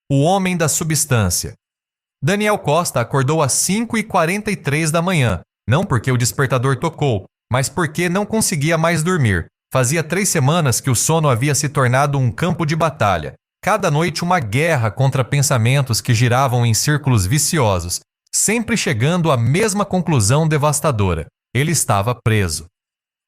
O homem da substância. Daniel Costa acordou às 5h43 da manhã, não porque o despertador tocou, mas porque não conseguia mais dormir. Fazia 3 semanas que o sono havia se tornado um campo de batalha. Cada noite uma guerra contra pensamentos que giravam em círculos viciosos, sempre chegando à mesma conclusão devastadora. Ele estava preso.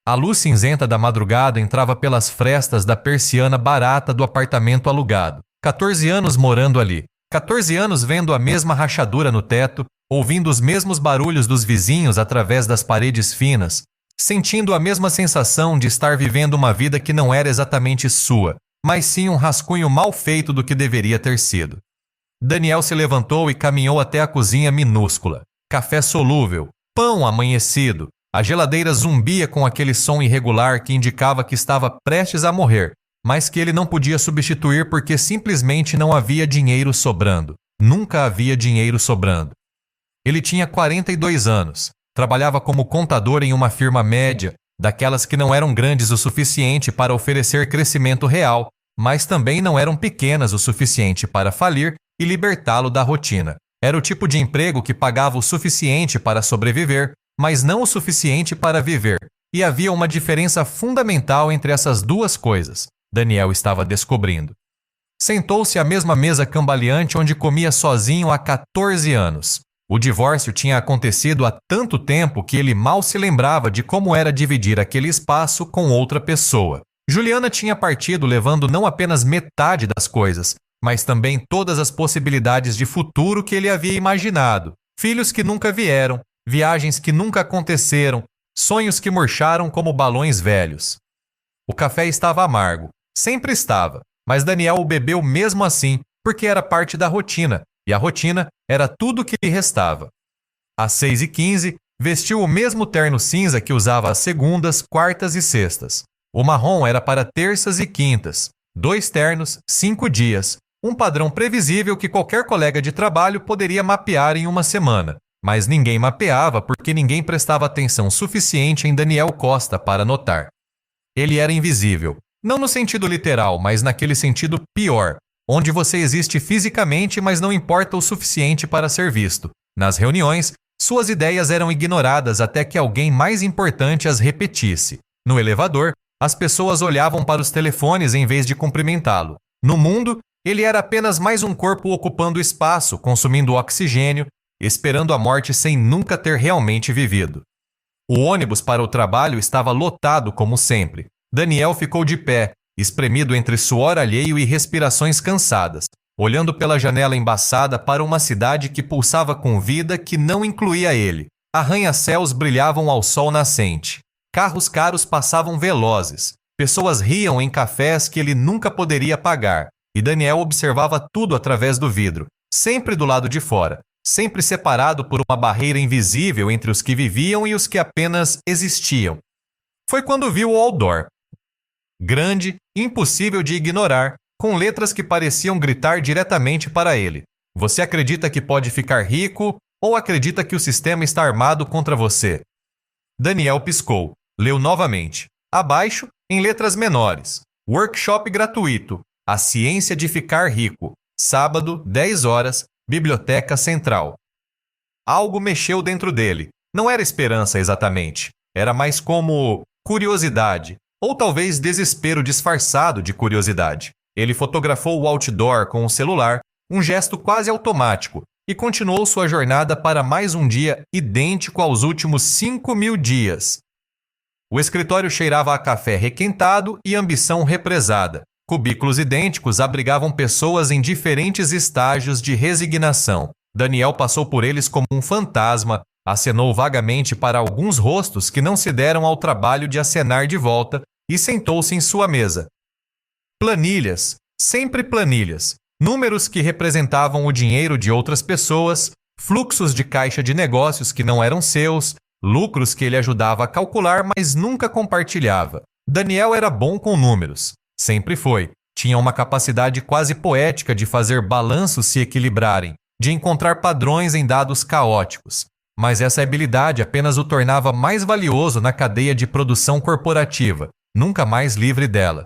A luz cinzenta da madrugada entrava pelas frestas da persiana barata do apartamento alugado. 14 anos morando ali. 14 anos vendo a mesma rachadura no teto, ouvindo os mesmos barulhos dos vizinhos através das paredes finas, sentindo a mesma sensação de estar vivendo uma vida que não era exatamente sua, mas sim um rascunho mal feito do que deveria ter sido. Daniel se levantou e caminhou até a cozinha minúscula. Café solúvel, pão amanhecido, a geladeira zumbia com aquele som irregular que indicava que estava prestes a morrer, mas que ele não podia substituir porque simplesmente não havia dinheiro sobrando. Nunca havia dinheiro sobrando. Ele tinha 42 anos, trabalhava como contador em uma firma média, daquelas que não eram grandes o suficiente para oferecer crescimento real, mas também não eram pequenas o suficiente para falir e libertá-lo da rotina. Era o tipo de emprego que pagava o suficiente para sobreviver, mas não o suficiente para viver, e havia uma diferença fundamental entre essas duas coisas. Daniel estava descobrindo. Sentou-se à mesma mesa cambaleante onde comia sozinho há 14 anos. O divórcio tinha acontecido há tanto tempo que ele mal se lembrava de como era dividir aquele espaço com outra pessoa. Juliana tinha partido levando não apenas metade das coisas, mas também todas as possibilidades de futuro que ele havia imaginado. Filhos que nunca vieram, viagens que nunca aconteceram, sonhos que murcharam como balões velhos. O café estava amargo, sempre estava, mas Daniel o bebeu mesmo assim, porque era parte da rotina, e a rotina era tudo o que lhe restava. Às 6h15, vestiu o mesmo terno cinza que usava às segundas, quartas e sextas. O marrom era para terças e quintas. 2 ternos, 5 dias. Um padrão previsível que qualquer colega de trabalho poderia mapear em uma semana. Mas ninguém mapeava porque ninguém prestava atenção suficiente em Daniel Costa para notar. Ele era invisível. Não no sentido literal, mas naquele sentido pior, onde você existe fisicamente, mas não importa o suficiente para ser visto. Nas reuniões, suas ideias eram ignoradas até que alguém mais importante as repetisse. No elevador, as pessoas olhavam para os telefones em vez de cumprimentá-lo. No mundo, ele era apenas mais um corpo ocupando espaço, consumindo oxigênio, esperando a morte sem nunca ter realmente vivido. O ônibus para o trabalho estava lotado como sempre. Daniel ficou de pé, espremido entre suor alheio e respirações cansadas, olhando pela janela embaçada para uma cidade que pulsava com vida que não incluía ele. Arranha-céus brilhavam ao sol nascente. Carros caros passavam velozes. Pessoas riam em cafés que ele nunca poderia pagar. E Daniel observava tudo através do vidro, sempre do lado de fora, sempre separado por uma barreira invisível entre os que viviam e os que apenas existiam. Foi quando viu o outdoor. Grande, impossível de ignorar, com letras que pareciam gritar diretamente para ele. Você acredita que pode ficar rico ou acredita que o sistema está armado contra você? Daniel piscou, leu novamente. Abaixo, em letras menores. Workshop gratuito. A ciência de ficar rico. Sábado, 10 horas, Biblioteca Central. Algo mexeu dentro dele. Não era esperança exatamente. Era mais como curiosidade. Ou talvez desespero disfarçado de curiosidade. Ele fotografou o outdoor com o celular, um gesto quase automático, e continuou sua jornada para mais um dia idêntico aos últimos 5.000 dias. O escritório cheirava a café requentado e ambição represada. Cubículos idênticos abrigavam pessoas em diferentes estágios de resignação. Daniel passou por eles como um fantasma, acenou vagamente para alguns rostos que não se deram ao trabalho de acenar de volta e sentou-se em sua mesa. Planilhas, sempre planilhas, números que representavam o dinheiro de outras pessoas, fluxos de caixa de negócios que não eram seus, lucros que ele ajudava a calcular, mas nunca compartilhava. Daniel era bom com números. Sempre foi. Tinha uma capacidade quase poética de fazer balanços se equilibrarem, de encontrar padrões em dados caóticos. Mas essa habilidade apenas o tornava mais valioso na cadeia de produção corporativa, nunca mais livre dela.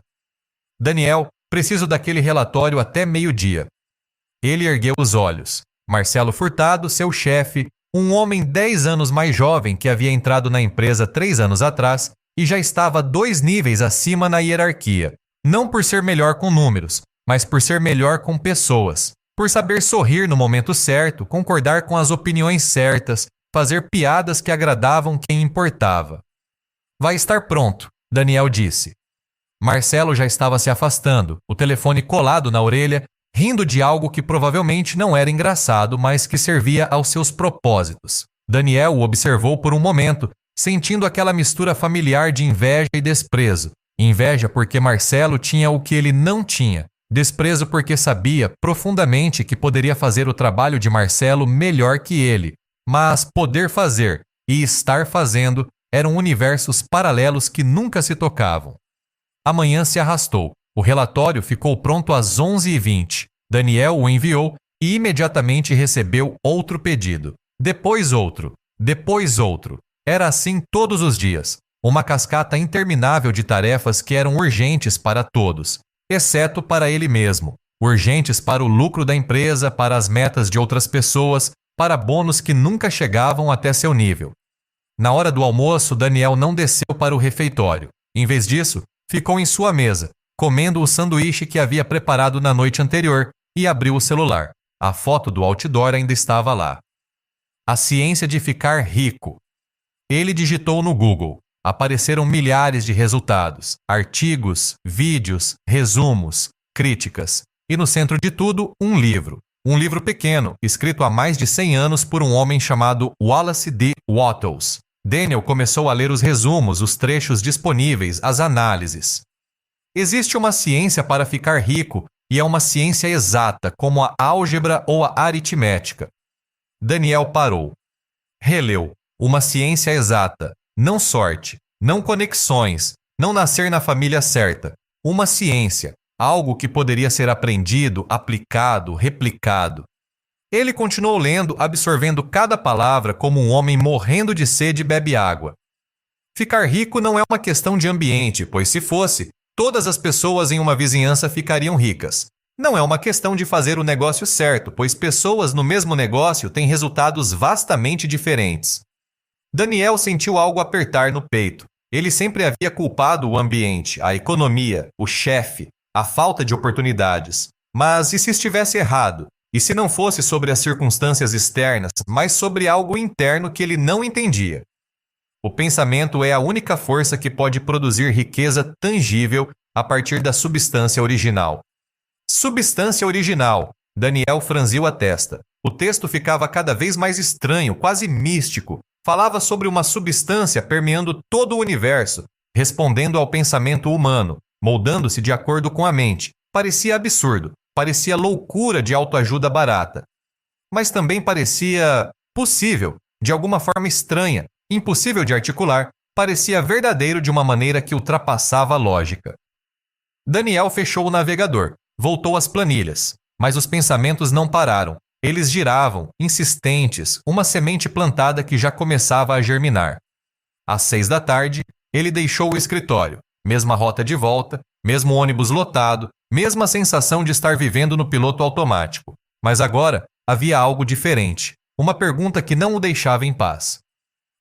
Daniel, preciso daquele relatório até meio-dia. Ele ergueu os olhos. Marcelo Furtado, seu chefe, um homem 10 anos mais jovem que havia entrado na empresa 3 anos atrás e já estava 2 níveis acima na hierarquia. Não por ser melhor com números, mas por ser melhor com pessoas. Por saber sorrir no momento certo, concordar com as opiniões certas, fazer piadas que agradavam quem importava. Vai estar pronto, Daniel disse. Marcelo já estava se afastando, o telefone colado na orelha, rindo de algo que provavelmente não era engraçado, mas que servia aos seus propósitos. Daniel o observou por um momento, sentindo aquela mistura familiar de inveja e desprezo. Inveja porque Marcelo tinha o que ele não tinha. Desprezo porque sabia profundamente que poderia fazer o trabalho de Marcelo melhor que ele. Mas poder fazer e estar fazendo eram universos paralelos que nunca se tocavam. A manhã se arrastou. O relatório ficou pronto às 11h20. Daniel o enviou e imediatamente recebeu outro pedido. Depois outro. Depois outro. Era assim todos os dias. Uma cascata interminável de tarefas que eram urgentes para todos, exceto para ele mesmo. Urgentes para o lucro da empresa, para as metas de outras pessoas, para bônus que nunca chegavam até seu nível. Na hora do almoço, Daniel não desceu para o refeitório. Em vez disso, ficou em sua mesa, comendo o sanduíche que havia preparado na noite anterior e abriu o celular. A foto do outdoor ainda estava lá. A ciência de ficar rico. Ele digitou no Google. Apareceram milhares de resultados, artigos, vídeos, resumos, críticas. E no centro de tudo, um livro. Um livro pequeno, escrito há mais de 100 anos por um homem chamado Wallace D. Wattles. Daniel começou a ler os resumos, os trechos disponíveis, as análises. Existe uma ciência para ficar rico e é uma ciência exata, como a álgebra ou a aritmética. Daniel parou. Releu. Uma ciência exata. Não sorte, não conexões, não nascer na família certa. Uma ciência, algo que poderia ser aprendido, aplicado, replicado. Ele continuou lendo, absorvendo cada palavra como um homem morrendo de sede bebe água. Ficar rico não é uma questão de ambiente, pois se fosse, todas as pessoas em uma vizinhança ficariam ricas. Não é uma questão de fazer o negócio certo, pois pessoas no mesmo negócio têm resultados vastamente diferentes. Daniel sentiu algo apertar no peito. Ele sempre havia culpado o ambiente, a economia, o chefe, a falta de oportunidades. Mas e se estivesse errado? E se não fosse sobre as circunstâncias externas, mas sobre algo interno que ele não entendia? O pensamento é a única força que pode produzir riqueza tangível a partir da substância original. Substância original. Daniel franziu a testa. O texto ficava cada vez mais estranho, quase místico. Falava sobre uma substância permeando todo o universo, respondendo ao pensamento humano, moldando-se de acordo com a mente. Parecia absurdo, parecia loucura de autoajuda barata. Mas também parecia possível, de alguma forma estranha, impossível de articular, parecia verdadeiro de uma maneira que ultrapassava a lógica. Daniel fechou o navegador, voltou às planilhas, mas os pensamentos não pararam. Eles giravam, insistentes, uma semente plantada que já começava a germinar. Às 6 da tarde, ele deixou o escritório. Mesma rota de volta, mesmo ônibus lotado, mesma sensação de estar vivendo no piloto automático. Mas agora havia algo diferente, uma pergunta que não o deixava em paz.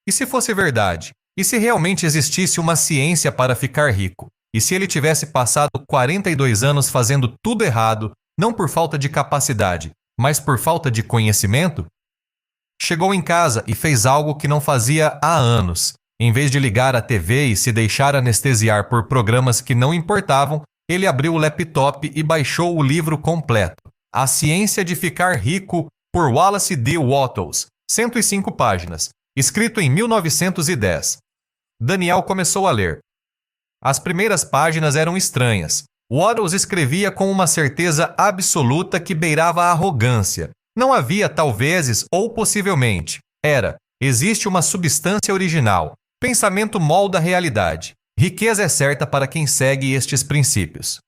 E se fosse verdade? E se realmente existisse uma ciência para ficar rico? E se ele tivesse passado 42 anos fazendo tudo errado, não por falta de capacidade, mas por falta de conhecimento? Chegou em casa e fez algo que não fazia há anos. Em vez de ligar a TV e se deixar anestesiar por programas que não importavam, ele abriu o laptop e baixou o livro completo. A Ciência de Ficar Rico, por Wallace D. Wattles, 105 páginas, escrito em 1910. Daniel começou a ler. As primeiras páginas eram estranhas. Wattles escrevia com uma certeza absoluta que beirava a arrogância. Não havia talvezes ou possivelmente. Era, existe uma substância original. Pensamento molda a realidade. Riqueza é certa para quem segue estes princípios.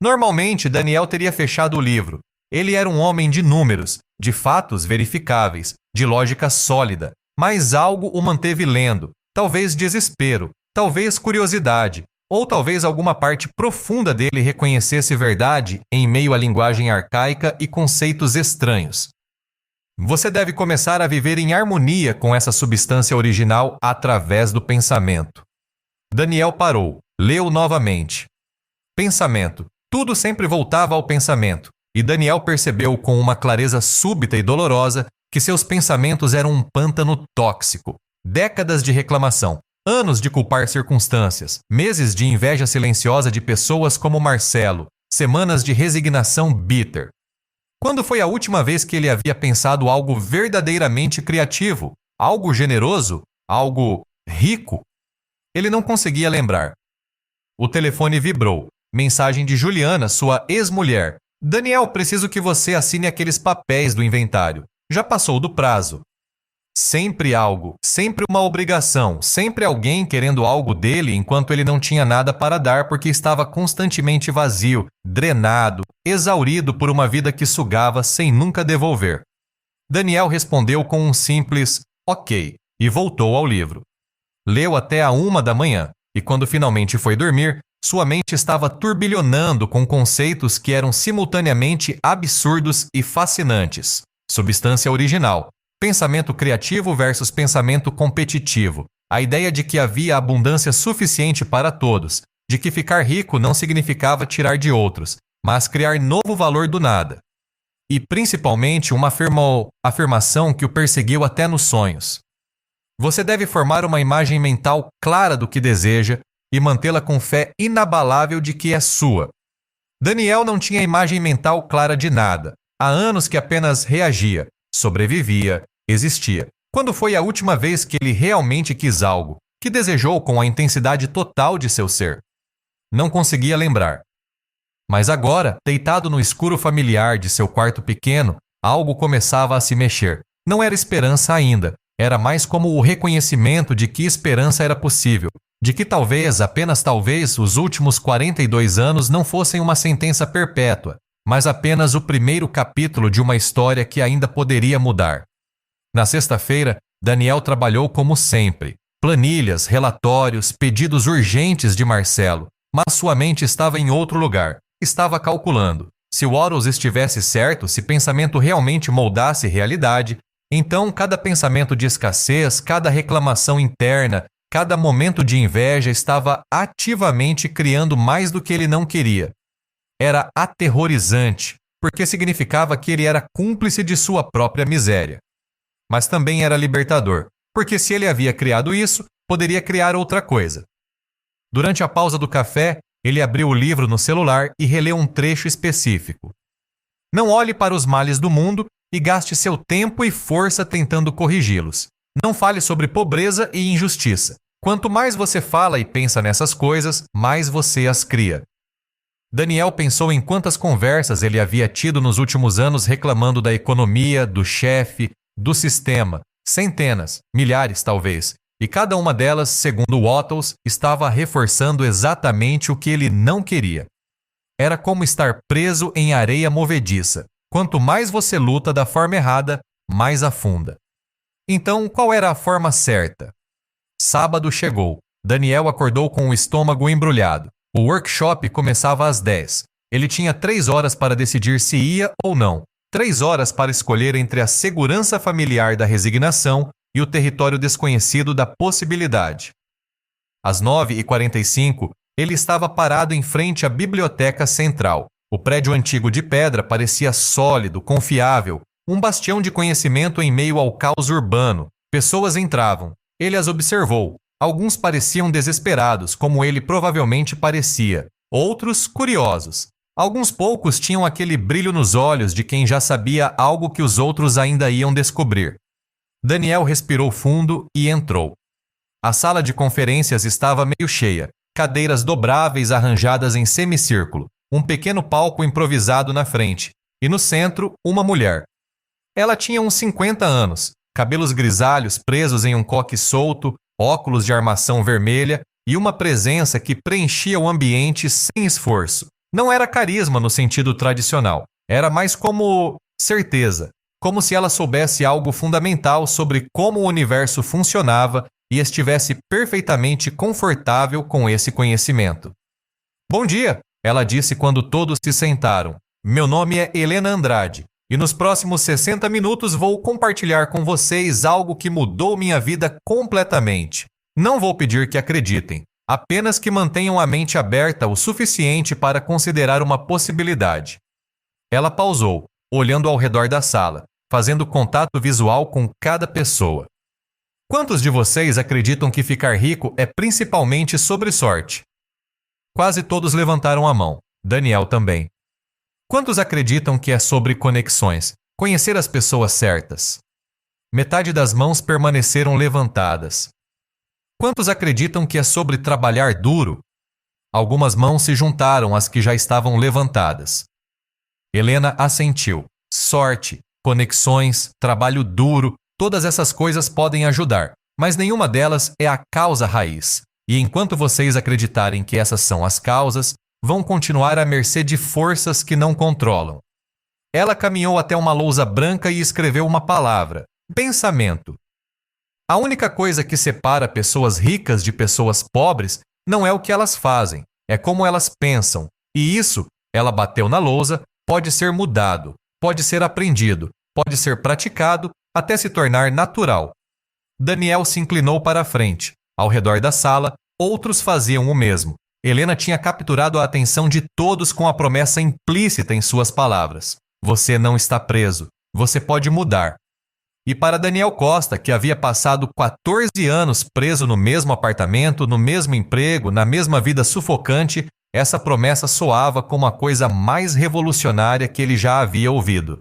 Normalmente, Daniel teria fechado o livro. Ele era um homem de números, de fatos verificáveis, de lógica sólida. Mas algo o manteve lendo. Talvez desespero, talvez curiosidade, Ou talvez alguma parte profunda dele reconhecesse verdade em meio à linguagem arcaica e conceitos estranhos. Você deve começar a viver em harmonia com essa substância original através do pensamento. Daniel parou, leu novamente. Pensamento. Tudo sempre voltava ao pensamento, e Daniel percebeu com uma clareza súbita e dolorosa que seus pensamentos eram um pântano tóxico. Décadas de reclamação, anos de culpar circunstâncias, meses de inveja silenciosa de pessoas como Marcelo, semanas de resignação bitter. Quando foi a última vez que ele havia pensado algo verdadeiramente criativo, algo generoso, algo rico? Ele não conseguia lembrar. O telefone vibrou. Mensagem de Juliana, sua ex-mulher. Daniel, preciso que você assine aqueles papéis do inventário. Já passou do prazo. Sempre algo, sempre uma obrigação, sempre alguém querendo algo dele enquanto ele não tinha nada para dar porque estava constantemente vazio, drenado, exaurido por uma vida que sugava sem nunca devolver. Daniel respondeu com um simples ok e voltou ao livro. Leu até a 1 da manhã e quando finalmente foi dormir, sua mente estava turbilhonando com conceitos que eram simultaneamente absurdos e fascinantes. Substância original. Pensamento criativo versus pensamento competitivo. A ideia de que havia abundância suficiente para todos, de que ficar rico não significava tirar de outros, mas criar novo valor do nada. E principalmente uma afirmação que o perseguiu até nos sonhos. Você deve formar uma imagem mental clara do que deseja e mantê-la com fé inabalável de que é sua. Daniel não tinha imagem mental clara de nada. Há anos que apenas reagia, sobrevivia, existia. Quando foi a última vez que ele realmente quis algo, que desejou com a intensidade total de seu ser? Não conseguia lembrar. Mas agora, deitado no escuro familiar de seu quarto pequeno, algo começava a se mexer. Não era esperança ainda, era mais como o reconhecimento de que esperança era possível, de que talvez, apenas talvez, os últimos 42 anos não fossem uma sentença perpétua, mas apenas o primeiro capítulo de uma história que ainda poderia mudar. Na sexta-feira, Daniel trabalhou como sempre. Planilhas, relatórios, pedidos urgentes de Marcelo. Mas sua mente estava em outro lugar. Estava calculando. Se o Horus estivesse certo, se pensamento realmente moldasse realidade, então cada pensamento de escassez, cada reclamação interna, cada momento de inveja estava ativamente criando mais do que ele não queria. Era aterrorizante, porque significava que ele era cúmplice de sua própria miséria. Mas também era libertador, porque se ele havia criado isso, poderia criar outra coisa. Durante a pausa do café, ele abriu o livro no celular e releu um trecho específico. Não olhe para os males do mundo e gaste seu tempo e força tentando corrigi-los. Não fale sobre pobreza e injustiça. Quanto mais você fala e pensa nessas coisas, mais você as cria. Daniel pensou em quantas conversas ele havia tido nos últimos anos reclamando da economia, do chefe, do sistema, centenas, milhares talvez, e cada uma delas, segundo Wattles, estava reforçando exatamente o que ele não queria. Era como estar preso em areia movediça. Quanto mais você luta da forma errada, mais afunda. Então, qual era a forma certa? Sábado chegou. Daniel acordou com o estômago embrulhado. O workshop começava às 10. Ele tinha 3 horas para decidir se ia ou não. 3 horas para escolher entre a segurança familiar da resignação e o território desconhecido da possibilidade. Às 9h45, ele estava parado em frente à biblioteca central. O prédio antigo de pedra parecia sólido, confiável, um bastião de conhecimento em meio ao caos urbano. Pessoas entravam. Ele as observou. Alguns pareciam desesperados, como ele provavelmente parecia. Outros, curiosos. Alguns poucos tinham aquele brilho nos olhos de quem já sabia algo que os outros ainda iam descobrir. Daniel respirou fundo e entrou. A sala de conferências estava meio cheia. Cadeiras dobráveis arranjadas em semicírculo. Um pequeno palco improvisado na frente. E no centro, uma mulher. Ela tinha uns 50 anos. Cabelos grisalhos presos em um coque solto, óculos de armação vermelha e uma presença que preenchia o ambiente sem esforço. Não era carisma no sentido tradicional. Era mais como certeza. Como se ela soubesse algo fundamental sobre como o universo funcionava e estivesse perfeitamente confortável com esse conhecimento. Bom dia, ela disse quando todos se sentaram. Meu nome é Helena Andrade e nos próximos 60 minutos vou compartilhar com vocês algo que mudou minha vida completamente. Não vou pedir que acreditem, apenas que mantenham a mente aberta o suficiente para considerar uma possibilidade. Ela pausou, olhando ao redor da sala, fazendo contato visual com cada pessoa. Quantos de vocês acreditam que ficar rico é principalmente sobre sorte? Quase todos levantaram a mão. Daniel também. Quantos acreditam que é sobre conexões, conhecer as pessoas certas? Metade das mãos permaneceram levantadas. Quantos acreditam que é sobre trabalhar duro? Algumas mãos se juntaram às que já estavam levantadas. Helena assentiu. Sorte, conexões, trabalho duro, todas essas coisas podem ajudar, mas nenhuma delas é a causa raiz. E enquanto vocês acreditarem que essas são as causas, vão continuar à mercê de forças que não controlam. Ela caminhou até uma lousa branca e escreveu uma palavra: pensamento. A única coisa que separa pessoas ricas de pessoas pobres não é o que elas fazem, é como elas pensam. E isso, ela bateu na lousa, pode ser mudado, pode ser aprendido, pode ser praticado até se tornar natural. Daniel se inclinou para a frente. Ao redor da sala, outros faziam o mesmo. Helena tinha capturado a atenção de todos com a promessa implícita em suas palavras. Você não está preso. Você pode mudar. E para Daniel Costa, que havia passado 14 anos preso no mesmo apartamento, no mesmo emprego, na mesma vida sufocante, essa promessa soava como a coisa mais revolucionária que ele já havia ouvido.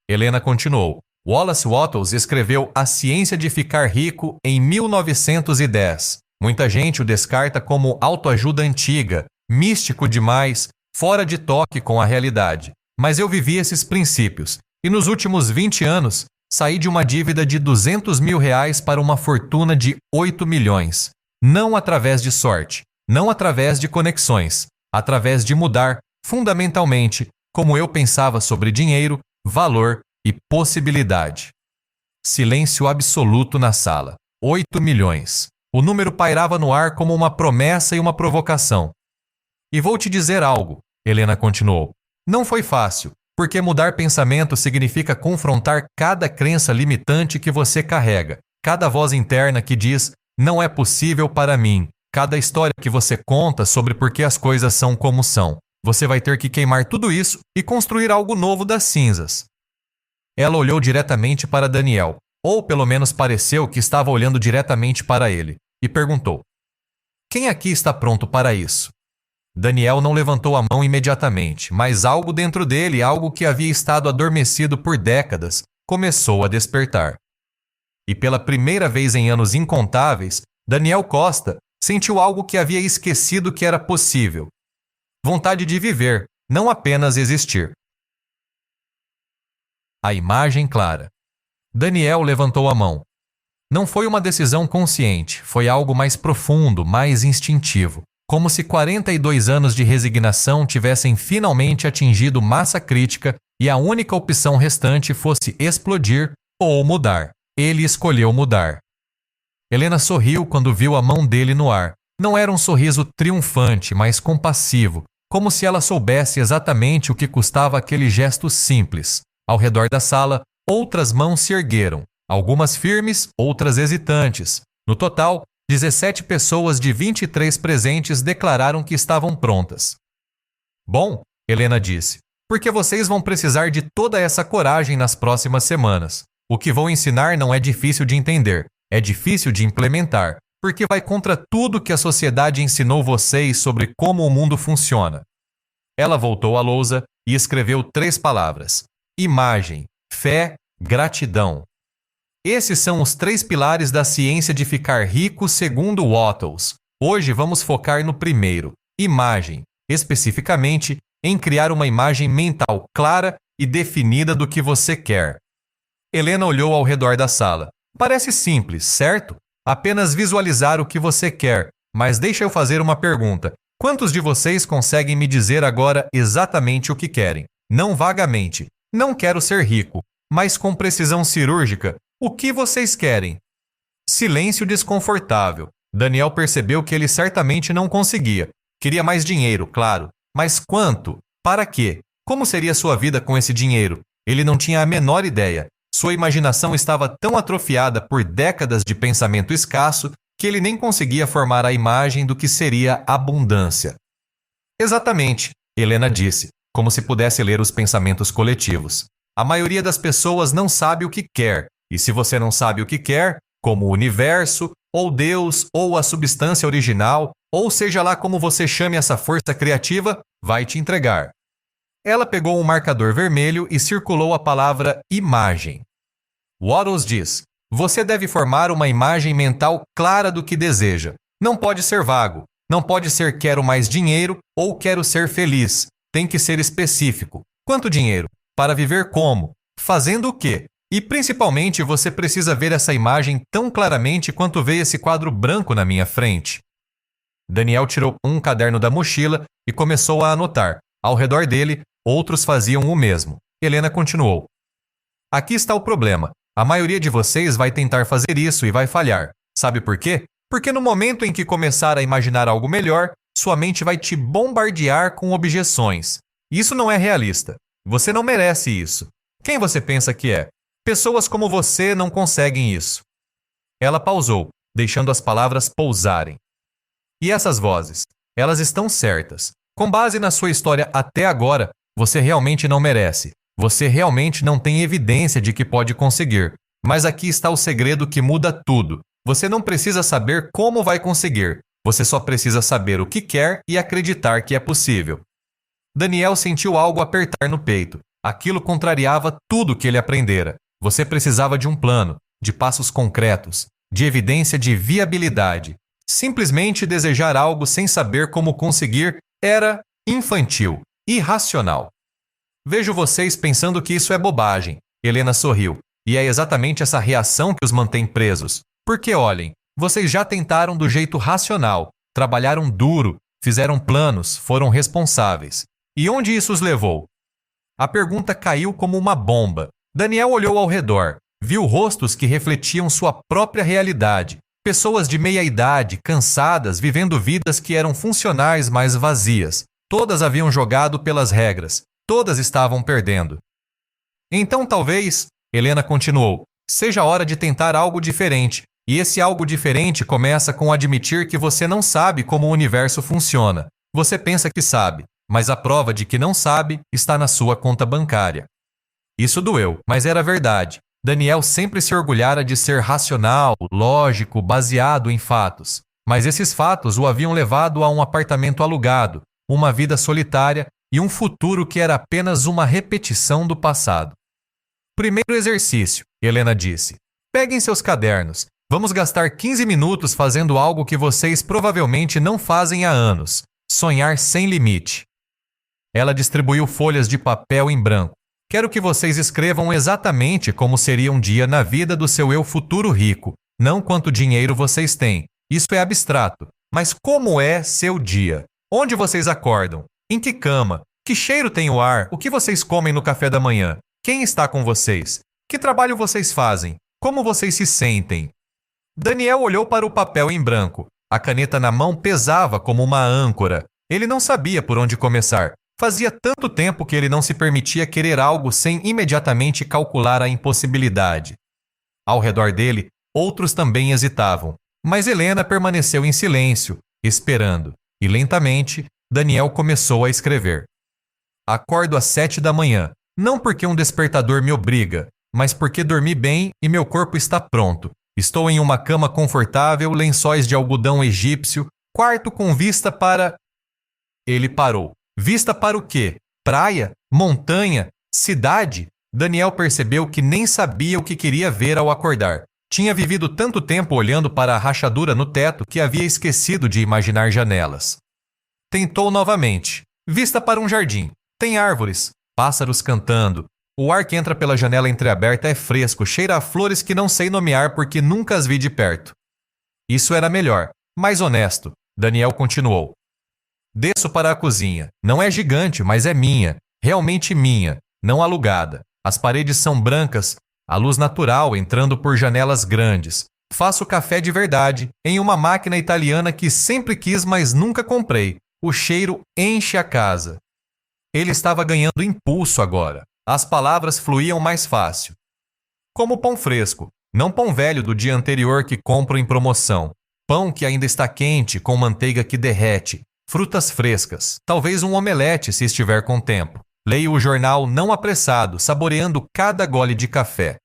Helena continuou. Wallace Wattles escreveu A Ciência de Ficar Rico em 1910. Muita gente o descarta como autoajuda antiga, místico demais, fora de toque com a realidade. Mas eu vivi esses princípios, e nos últimos 20 anos, saí de uma dívida de R$200 mil para uma fortuna de 8 milhões. Não através de sorte, não através de conexões, através de mudar, fundamentalmente, como eu pensava sobre dinheiro, valor e possibilidade. Silêncio absoluto na sala. 8 milhões. O número pairava no ar como uma promessa e uma provocação. E vou te dizer algo, Helena continuou. Não foi fácil, porque mudar pensamento significa confrontar cada crença limitante que você carrega, cada voz interna que diz, não é possível para mim, cada história que você conta sobre por que as coisas são como são. Você vai ter que queimar tudo isso e construir algo novo das cinzas. Ela olhou diretamente para Daniel, ou pelo menos pareceu que estava olhando diretamente para ele, e perguntou: quem aqui está pronto para isso? Daniel não levantou a mão imediatamente, mas algo dentro dele, algo que havia estado adormecido por décadas, começou a despertar. E pela primeira vez em anos incontáveis, Daniel Costa sentiu algo que havia esquecido que era possível. Vontade de viver, não apenas existir. A imagem clara. Daniel levantou a mão. Não foi uma decisão consciente, foi algo mais profundo, mais instintivo. Como se 42 anos de resignação tivessem finalmente atingido massa crítica e a única opção restante fosse explodir ou mudar. Ele escolheu mudar. Helena sorriu quando viu a mão dele no ar. Não era um sorriso triunfante, mas compassivo, como se ela soubesse exatamente o que custava aquele gesto simples. Ao redor da sala, outras mãos se ergueram, algumas firmes, outras hesitantes. No total, 17 pessoas de 23 presentes declararam que estavam prontas. Bom, Helena disse, porque vocês vão precisar de toda essa coragem nas próximas semanas. O que vou ensinar não é difícil de entender, é difícil de implementar, porque vai contra tudo que a sociedade ensinou vocês sobre como o mundo funciona. Ela voltou à lousa e escreveu 3 palavras: imagem, fé, gratidão. Esses são os 3 pilares da ciência de ficar rico segundo Wattles. Hoje vamos focar no primeiro, imagem, especificamente em criar uma imagem mental clara e definida do que você quer. Helena olhou ao redor da sala. Parece simples, certo? Apenas visualizar o que você quer, mas deixa eu fazer uma pergunta. Quantos de vocês conseguem me dizer agora exatamente o que querem? Não vagamente. Não quero ser rico, mas com precisão cirúrgica. O que vocês querem? Silêncio desconfortável. Daniel percebeu que ele certamente não conseguia. Queria mais dinheiro, claro. Mas quanto? Para quê? Como seria sua vida com esse dinheiro? Ele não tinha a menor ideia. Sua imaginação estava tão atrofiada por décadas de pensamento escasso que ele nem conseguia formar a imagem do que seria abundância. Exatamente, Helena disse, como se pudesse ler os pensamentos coletivos. A maioria das pessoas não sabe o que quer, e se você não sabe o que quer, como o universo, ou Deus, ou a substância original, ou seja lá como você chame essa força criativa, vai te entregar. Ela pegou um marcador vermelho e circulou a palavra imagem. Wattles diz: você deve formar uma imagem mental clara do que deseja. Não pode ser vago. Não pode ser quero mais dinheiro ou quero ser feliz. Tem que ser específico. Quanto dinheiro? Para viver como? Fazendo o quê? E principalmente você precisa ver essa imagem tão claramente quanto vê esse quadro branco na minha frente. Daniel tirou um caderno da mochila e começou a anotar. Ao redor dele, outros faziam o mesmo. Helena continuou: aqui está o problema. A maioria de vocês vai tentar fazer isso e vai falhar. Sabe por quê? Porque no momento em que começar a imaginar algo melhor, sua mente vai te bombardear com objeções. Isso não é realista. Você não merece isso. Quem você pensa que é? Pessoas como você não conseguem isso. Ela pausou, deixando as palavras pousarem. E essas vozes? Elas estão certas. Com base na sua história até agora, você realmente não merece. Você realmente não tem evidência de que pode conseguir. Mas aqui está o segredo que muda tudo. Você não precisa saber como vai conseguir. Você só precisa saber o que quer e acreditar que é possível. Daniel sentiu algo apertar no peito. Aquilo contrariava tudo que ele aprendera. Você precisava de um plano, de passos concretos, de evidência de viabilidade. Simplesmente desejar algo sem saber como conseguir era infantil, irracional. Vejo vocês pensando que isso é bobagem. Helena sorriu. E é exatamente essa reação que os mantém presos. Porque olhem, vocês já tentaram do jeito racional, trabalharam duro, fizeram planos, foram responsáveis. E onde isso os levou? A pergunta caiu como uma bomba. Daniel olhou ao redor, viu rostos que refletiam sua própria realidade. Pessoas de meia idade, cansadas, vivendo vidas que eram funcionais, mas vazias. Todas haviam jogado pelas regras. Todas estavam perdendo. Então talvez, Helena continuou, seja a hora de tentar algo diferente. E esse algo diferente começa com admitir que você não sabe como o universo funciona. Você pensa que sabe, mas a prova de que não sabe está na sua conta bancária. Isso doeu, mas era verdade. Daniel sempre se orgulhara de ser racional, lógico, baseado em fatos. Mas esses fatos o haviam levado a um apartamento alugado, uma vida solitária e um futuro que era apenas uma repetição do passado. Primeiro exercício, Helena disse. Peguem seus cadernos. Vamos gastar 15 minutos fazendo algo que vocês provavelmente não fazem há anos. Sonhar sem limite. Ela distribuiu folhas de papel em branco. Quero que vocês escrevam exatamente como seria um dia na vida do seu eu futuro rico, não quanto dinheiro vocês têm. Isso é abstrato. Mas como é seu dia? Onde vocês acordam? Em que cama? Que cheiro tem o ar? O que vocês comem no café da manhã? Quem está com vocês? Que trabalho vocês fazem? Como vocês se sentem? Daniel olhou para o papel em branco. A caneta na mão pesava como uma âncora. Ele não sabia por onde começar. Fazia tanto tempo que ele não se permitia querer algo sem imediatamente calcular a impossibilidade. Ao redor dele, outros também hesitavam. Mas Helena permaneceu em silêncio, esperando. E lentamente, Daniel começou a escrever. Acordo às 7 da manhã. Não porque um despertador me obriga, mas porque dormi bem e meu corpo está pronto. Estou em uma cama confortável, lençóis de algodão egípcio, quarto com vista para... Ele parou. Vista para o quê? Praia? Montanha? Cidade? Daniel percebeu que nem sabia o que queria ver ao acordar. Tinha vivido tanto tempo olhando para a rachadura no teto que havia esquecido de imaginar janelas. Tentou novamente. Vista para um jardim. Tem árvores, pássaros cantando. O ar que entra pela janela entreaberta é fresco, cheira a flores que não sei nomear porque nunca as vi de perto. Isso era melhor, mais honesto. Daniel continuou. Desço para a cozinha. Não é gigante, mas é minha. Realmente minha, não alugada. As paredes são brancas, a luz natural entrando por janelas grandes. Faço café de verdade, em uma máquina italiana que sempre quis, mas nunca comprei. O cheiro enche a casa. Ele estava ganhando impulso agora. As palavras fluíam mais fácil. Como pão fresco, não pão velho do dia anterior que compro em promoção. Pão que ainda está quente, com manteiga que derrete. Frutas frescas, talvez um omelete se estiver com tempo. Leio o jornal não apressado, saboreando cada gole de café.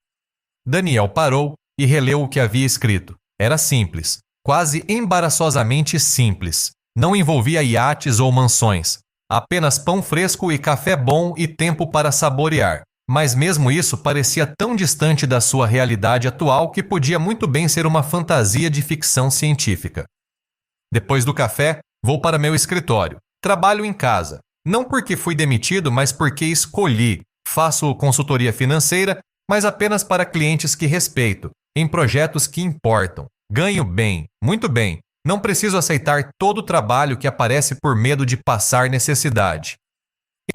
Daniel parou e releu o que havia escrito. Era simples, quase embaraçosamente simples. Não envolvia iates ou mansões. Apenas pão fresco e café bom e tempo para saborear. Mas mesmo isso parecia tão distante da sua realidade atual que podia muito bem ser uma fantasia de ficção científica. Depois do café, vou para meu escritório. Trabalho em casa. Não porque fui demitido, mas porque escolhi. Faço consultoria financeira, mas apenas para clientes que respeito, em projetos que importam. Ganho bem, muito bem. Não preciso aceitar todo o trabalho que aparece por medo de passar necessidade.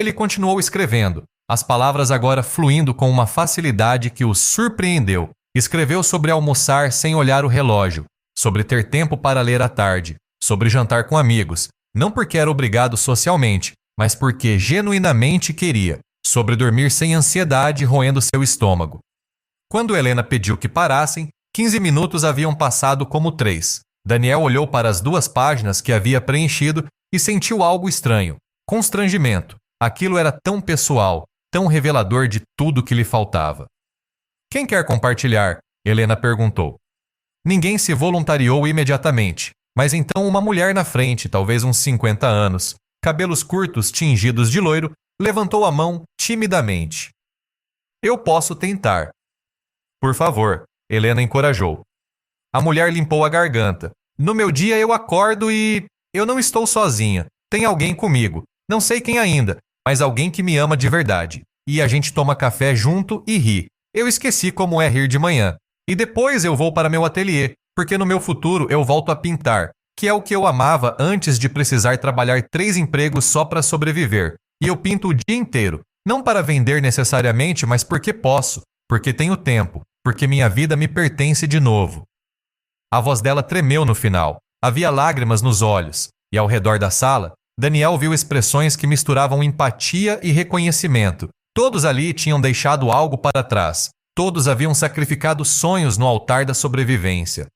Ele continuou escrevendo, as palavras agora fluindo com uma facilidade que o surpreendeu. Escreveu sobre almoçar sem olhar o relógio, sobre ter tempo para ler à tarde, sobre jantar com amigos, não porque era obrigado socialmente, mas porque genuinamente queria, sobre dormir sem ansiedade roendo seu estômago. Quando Helena pediu que parassem, 15 minutos haviam passado como 3. Daniel olhou para as 2 páginas que havia preenchido e sentiu algo estranho, constrangimento. Aquilo era tão pessoal, tão revelador de tudo que lhe faltava. Quem quer compartilhar? Helena perguntou. Ninguém se voluntariou imediatamente, mas então uma mulher na frente, talvez uns 50 anos, cabelos curtos tingidos de loiro, levantou a mão timidamente. Eu posso tentar. Por favor, Helena encorajou. A mulher limpou a garganta. No meu dia eu acordo e... eu não estou sozinha. Tem alguém comigo. Não sei quem ainda, mas alguém que me ama de verdade. E a gente toma café junto e ri. Eu esqueci como é rir de manhã. E depois eu vou para meu ateliê, porque no meu futuro eu volto a pintar, que é o que eu amava antes de precisar trabalhar 3 empregos só para sobreviver. E eu pinto o dia inteiro, não para vender necessariamente, mas porque posso, porque tenho tempo, porque minha vida me pertence de novo. A voz dela tremeu no final. Havia lágrimas nos olhos, e ao redor da sala, Daniel viu expressões que misturavam empatia e reconhecimento. Todos ali tinham deixado algo para trás. Todos haviam sacrificado sonhos no altar da sobrevivência.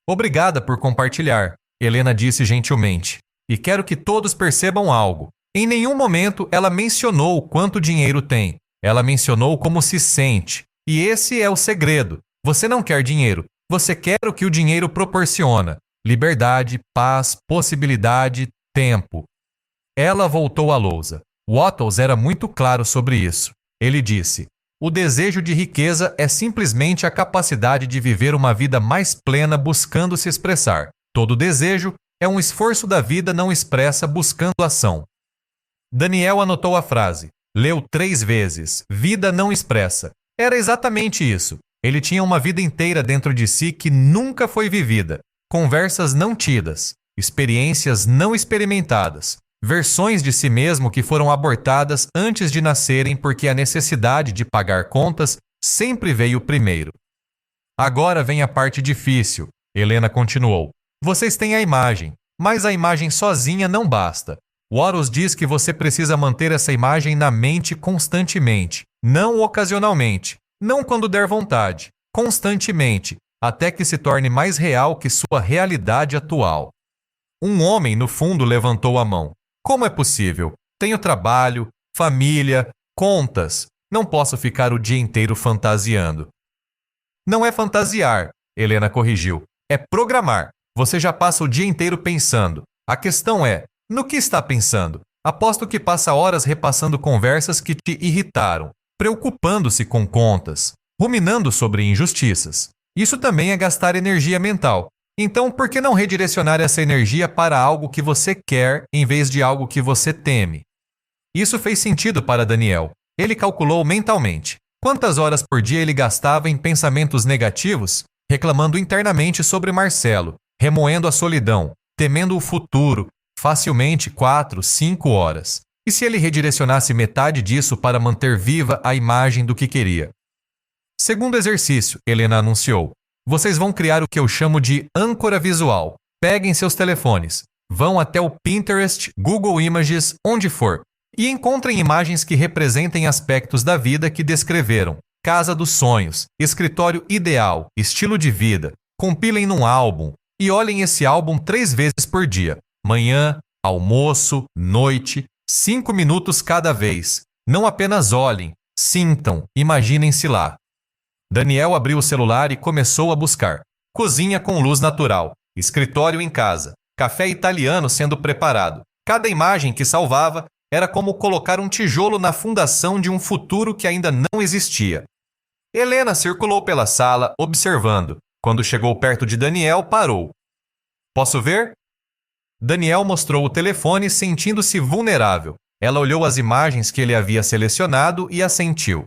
Obrigada por compartilhar, Helena disse gentilmente. E quero que todos percebam algo. Em nenhum momento ela mencionou quanto dinheiro tem. Ela mencionou como se sente. E esse é o segredo. Você não quer dinheiro. Você quer o que o dinheiro proporciona. Liberdade, paz, possibilidade, tempo. Ela voltou à lousa. Wattles era muito claro sobre isso. Ele disse, o desejo de riqueza é simplesmente a capacidade de viver uma vida mais plena buscando se expressar. Todo desejo é um esforço da vida não expressa buscando ação. Daniel anotou a frase. Leu 3 vezes. Vida não expressa. Era exatamente isso. Ele tinha uma vida inteira dentro de si que nunca foi vivida. Conversas não tidas. Experiências não experimentadas. Versões de si mesmo que foram abortadas antes de nascerem porque a necessidade de pagar contas sempre veio primeiro. Agora vem a parte difícil, Helena continuou. Vocês têm a imagem, mas a imagem sozinha não basta. Wattles diz que você precisa manter essa imagem na mente constantemente, não ocasionalmente, não quando der vontade, constantemente, até que se torne mais real que sua realidade atual. Um homem, no fundo, levantou a mão. Como é possível? Tenho trabalho, família, contas. Não posso ficar o dia inteiro fantasiando. Não é fantasiar, Helena corrigiu. É programar. Você já passa o dia inteiro pensando. A questão é, no que está pensando? Aposto que passa horas repassando conversas que te irritaram, preocupando-se com contas, ruminando sobre injustiças. Isso também é gastar energia mental. Então, por que não redirecionar essa energia para algo que você quer em vez de algo que você teme? Isso fez sentido para Daniel. Ele calculou mentalmente. Quantas horas por dia ele gastava em pensamentos negativos, reclamando internamente sobre Marcelo, remoendo a solidão, temendo o futuro, facilmente 4, 5 horas. E se ele redirecionasse metade disso para manter viva a imagem do que queria? Segundo exercício, Helena anunciou. Vocês vão criar o que eu chamo de âncora visual. Peguem seus telefones, vão até o Pinterest, Google Images, onde for, e encontrem imagens que representem aspectos da vida que descreveram. Casa dos sonhos, escritório ideal, estilo de vida. Compilem num álbum e olhem esse álbum 3 vezes por dia. Manhã, almoço, noite, 5 minutos cada vez. Não apenas olhem, sintam, imaginem-se lá. Daniel abriu o celular e começou a buscar. Cozinha com luz natural, escritório em casa, café italiano sendo preparado. Cada imagem que salvava era como colocar um tijolo na fundação de um futuro que ainda não existia. Helena circulou pela sala, observando. Quando chegou perto de Daniel, parou. Posso ver? Daniel mostrou o telefone, sentindo-se vulnerável. Ela olhou as imagens que ele havia selecionado e assentiu.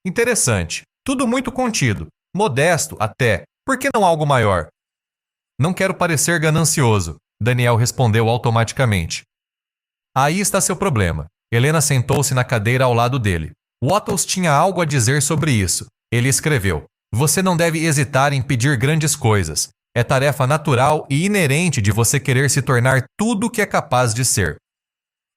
Interessante. Tudo muito contido. Modesto, até. Por que não algo maior? Não quero parecer ganancioso, Daniel respondeu automaticamente. Aí está seu problema. Helena sentou-se na cadeira ao lado dele. Wattles tinha algo a dizer sobre isso. Ele escreveu: Você não deve hesitar em pedir grandes coisas. É tarefa natural e inerente de você querer se tornar tudo o que é capaz de ser.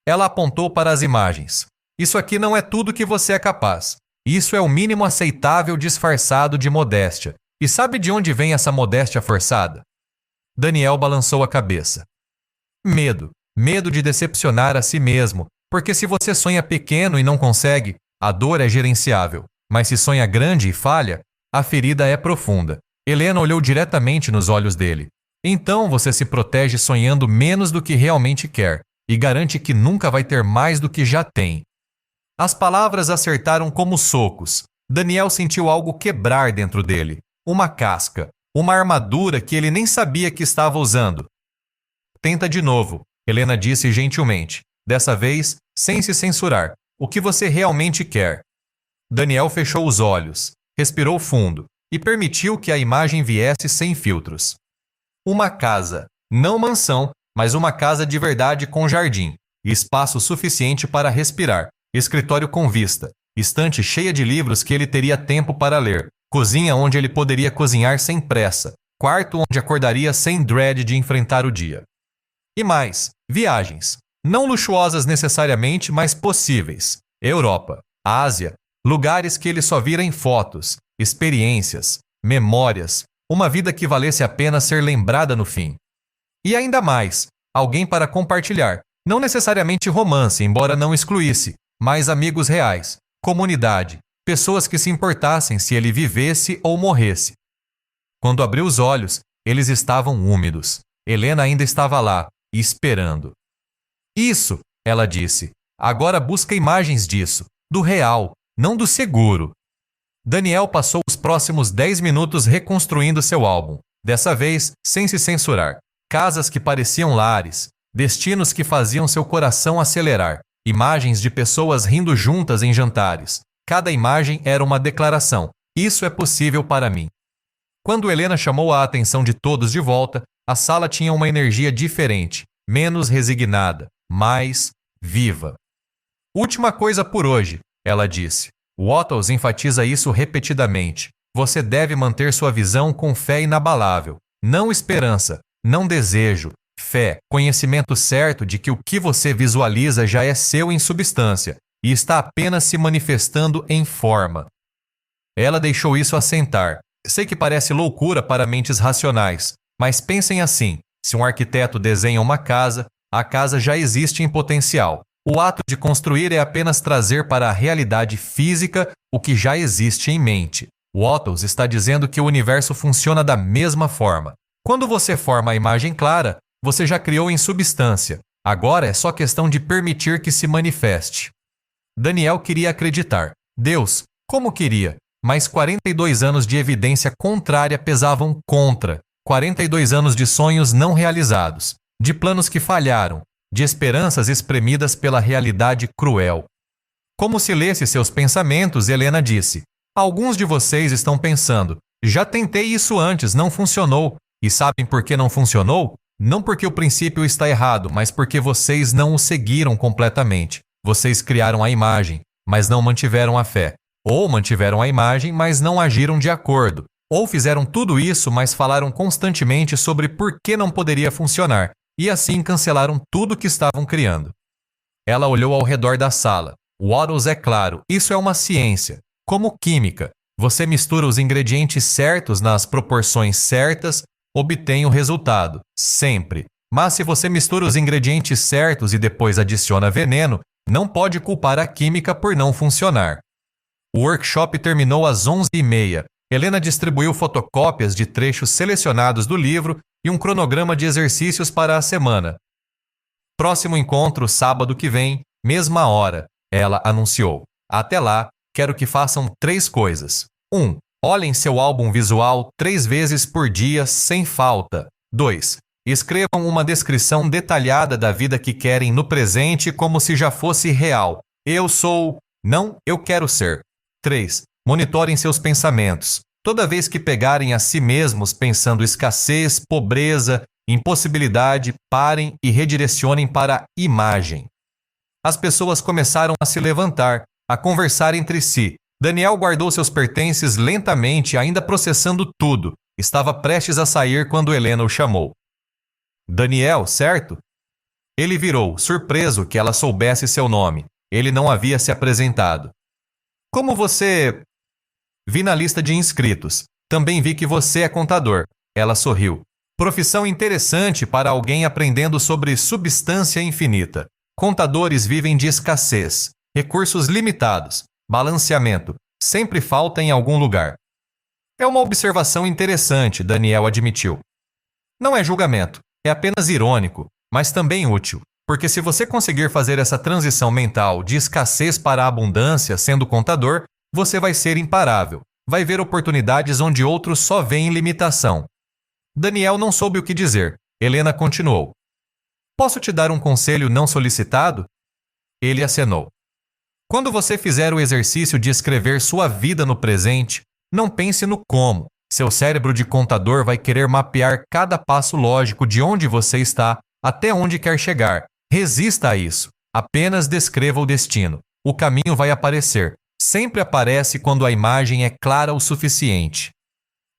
Ela apontou para as imagens. Isso aqui não é tudo que você é capaz. Isso é o mínimo aceitável disfarçado de modéstia. E sabe de onde vem essa modéstia forçada? Daniel balançou a cabeça. Medo. Medo de decepcionar a si mesmo. Porque se você sonha pequeno e não consegue, a dor é gerenciável. Mas se sonha grande e falha, a ferida é profunda. Helena olhou diretamente nos olhos dele. Então você se protege sonhando menos do que realmente quer e garante que nunca vai ter mais do que já tem. As palavras acertaram como socos. Daniel sentiu algo quebrar dentro dele. Uma casca, uma armadura que ele nem sabia que estava usando. Tenta de novo, Helena disse gentilmente. Dessa vez, sem se censurar. O que você realmente quer? Daniel fechou os olhos, respirou fundo e permitiu que a imagem viesse sem filtros. Uma casa, não mansão, mas uma casa de verdade com jardim, espaço suficiente para respirar, escritório com vista, estante cheia de livros que ele teria tempo para ler, cozinha onde ele poderia cozinhar sem pressa, quarto onde acordaria sem dread de enfrentar o dia. E mais, viagens, não luxuosas necessariamente, mas possíveis. Europa, Ásia, lugares que ele só vira em fotos, experiências, memórias, uma vida que valesse a pena ser lembrada no fim. E ainda mais, alguém para compartilhar, não necessariamente romance, embora não excluísse, mas amigos reais, comunidade, pessoas que se importassem se ele vivesse ou morresse. Quando abriu os olhos, eles estavam úmidos. Helena ainda estava lá, esperando. Isso, ela disse. Agora busca imagens disso, do real, não do seguro. Daniel passou os próximos 10 minutos reconstruindo seu álbum, dessa vez sem se censurar. Casas que pareciam lares, destinos que faziam seu coração acelerar, imagens de pessoas rindo juntas em jantares. Cada imagem era uma declaração: isso é possível para mim. Quando Helena chamou a atenção de todos de volta, a sala tinha uma energia diferente, menos resignada, mais viva. Última coisa por hoje, ela disse. Wattles enfatiza isso repetidamente. Você deve manter sua visão com fé inabalável. Não esperança, não desejo. Fé, conhecimento certo de que o que você visualiza já é seu em substância e está apenas se manifestando em forma. Ela deixou isso assentar. Sei que parece loucura para mentes racionais, mas pensem assim. Se um arquiteto desenha uma casa, a casa já existe em potencial. O ato de construir é apenas trazer para a realidade física o que já existe em mente. Wattles está dizendo que o universo funciona da mesma forma. Quando você forma a imagem clara, você já criou em substância. Agora é só questão de permitir que se manifeste. Daniel queria acreditar. Deus, como queria? Mas 42 anos de evidência contrária pesavam contra. 42 anos de sonhos não realizados, de planos que falharam, de esperanças espremidas pela realidade cruel. Como se lesse seus pensamentos, Helena disse: Alguns de vocês estão pensando, já tentei isso antes, não funcionou. E sabem por que não funcionou? Não porque o princípio está errado, mas porque vocês não o seguiram completamente. Vocês criaram a imagem, mas não mantiveram a fé. Ou mantiveram a imagem, mas não agiram de acordo. Ou fizeram tudo isso, mas falaram constantemente sobre por que não poderia funcionar, e assim cancelaram tudo que estavam criando. Ela olhou ao redor da sala. Waddles, é claro, isso é uma ciência. Como química, você mistura os ingredientes certos nas proporções certas, obtém o resultado, sempre. Mas se você mistura os ingredientes certos e depois adiciona veneno, não pode culpar a química por não funcionar. O workshop terminou às 11h30. Helena distribuiu fotocópias de trechos selecionados do livro e um cronograma de exercícios para a semana. Próximo encontro, sábado que vem, mesma hora, ela anunciou. Até lá, quero que façam 3 coisas. 1. Olhem seu álbum visual 3 vezes por dia, sem falta. 2. Escrevam uma descrição detalhada da vida que querem no presente como se já fosse real. Eu sou... Não, eu quero ser. 3. Monitorem seus pensamentos. Toda vez que pegarem a si mesmos pensando escassez, pobreza, impossibilidade, parem e redirecionem para a imagem. As pessoas começaram a se levantar, a conversar entre si. Daniel guardou seus pertences lentamente, ainda processando tudo. Estava prestes a sair quando Helena o chamou. Daniel, certo? Ele virou, surpreso que ela soubesse seu nome. Ele não havia se apresentado. Como você... Vi na lista de inscritos. Também vi que você é contador. Ela sorriu. Profissão interessante para alguém aprendendo sobre substância infinita. Contadores vivem de escassez, recursos limitados, balanceamento. Sempre falta em algum lugar. É uma observação interessante, Daniel admitiu. Não é julgamento, é apenas irônico, mas também útil. Porque se você conseguir fazer essa transição mental de escassez para a abundância sendo contador, você vai ser imparável. Vai ver oportunidades onde outros só veem limitação. Daniel não soube o que dizer. Helena continuou. Posso te dar um conselho não solicitado? Ele acenou. Quando você fizer o exercício de escrever sua vida no presente, não pense no como. Seu cérebro de contador vai querer mapear cada passo lógico de onde você está até onde quer chegar. Resista a isso. Apenas descreva o destino. O caminho vai aparecer. Sempre aparece quando a imagem é clara o suficiente.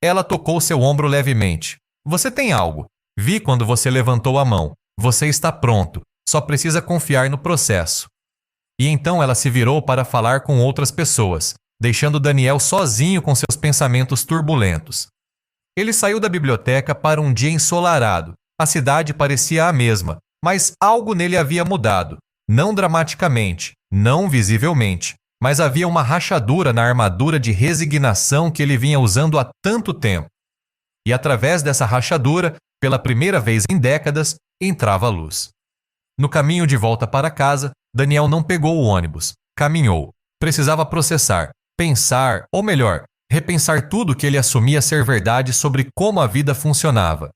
Ela tocou seu ombro levemente. Você tem algo. Vi quando você levantou a mão. Você está pronto. Só precisa confiar no processo. E então ela se virou para falar com outras pessoas, deixando Daniel sozinho com seus pensamentos turbulentos. Ele saiu da biblioteca para um dia ensolarado. A cidade parecia a mesma, mas algo nele havia mudado. Não dramaticamente, não visivelmente, mas havia uma rachadura na armadura de resignação que ele vinha usando há tanto tempo. E através dessa rachadura, pela primeira vez em décadas, entrava a luz. No caminho de volta para casa, Daniel não pegou o ônibus, caminhou. Precisava processar, pensar, ou melhor, repensar tudo que ele assumia ser verdade sobre como a vida funcionava.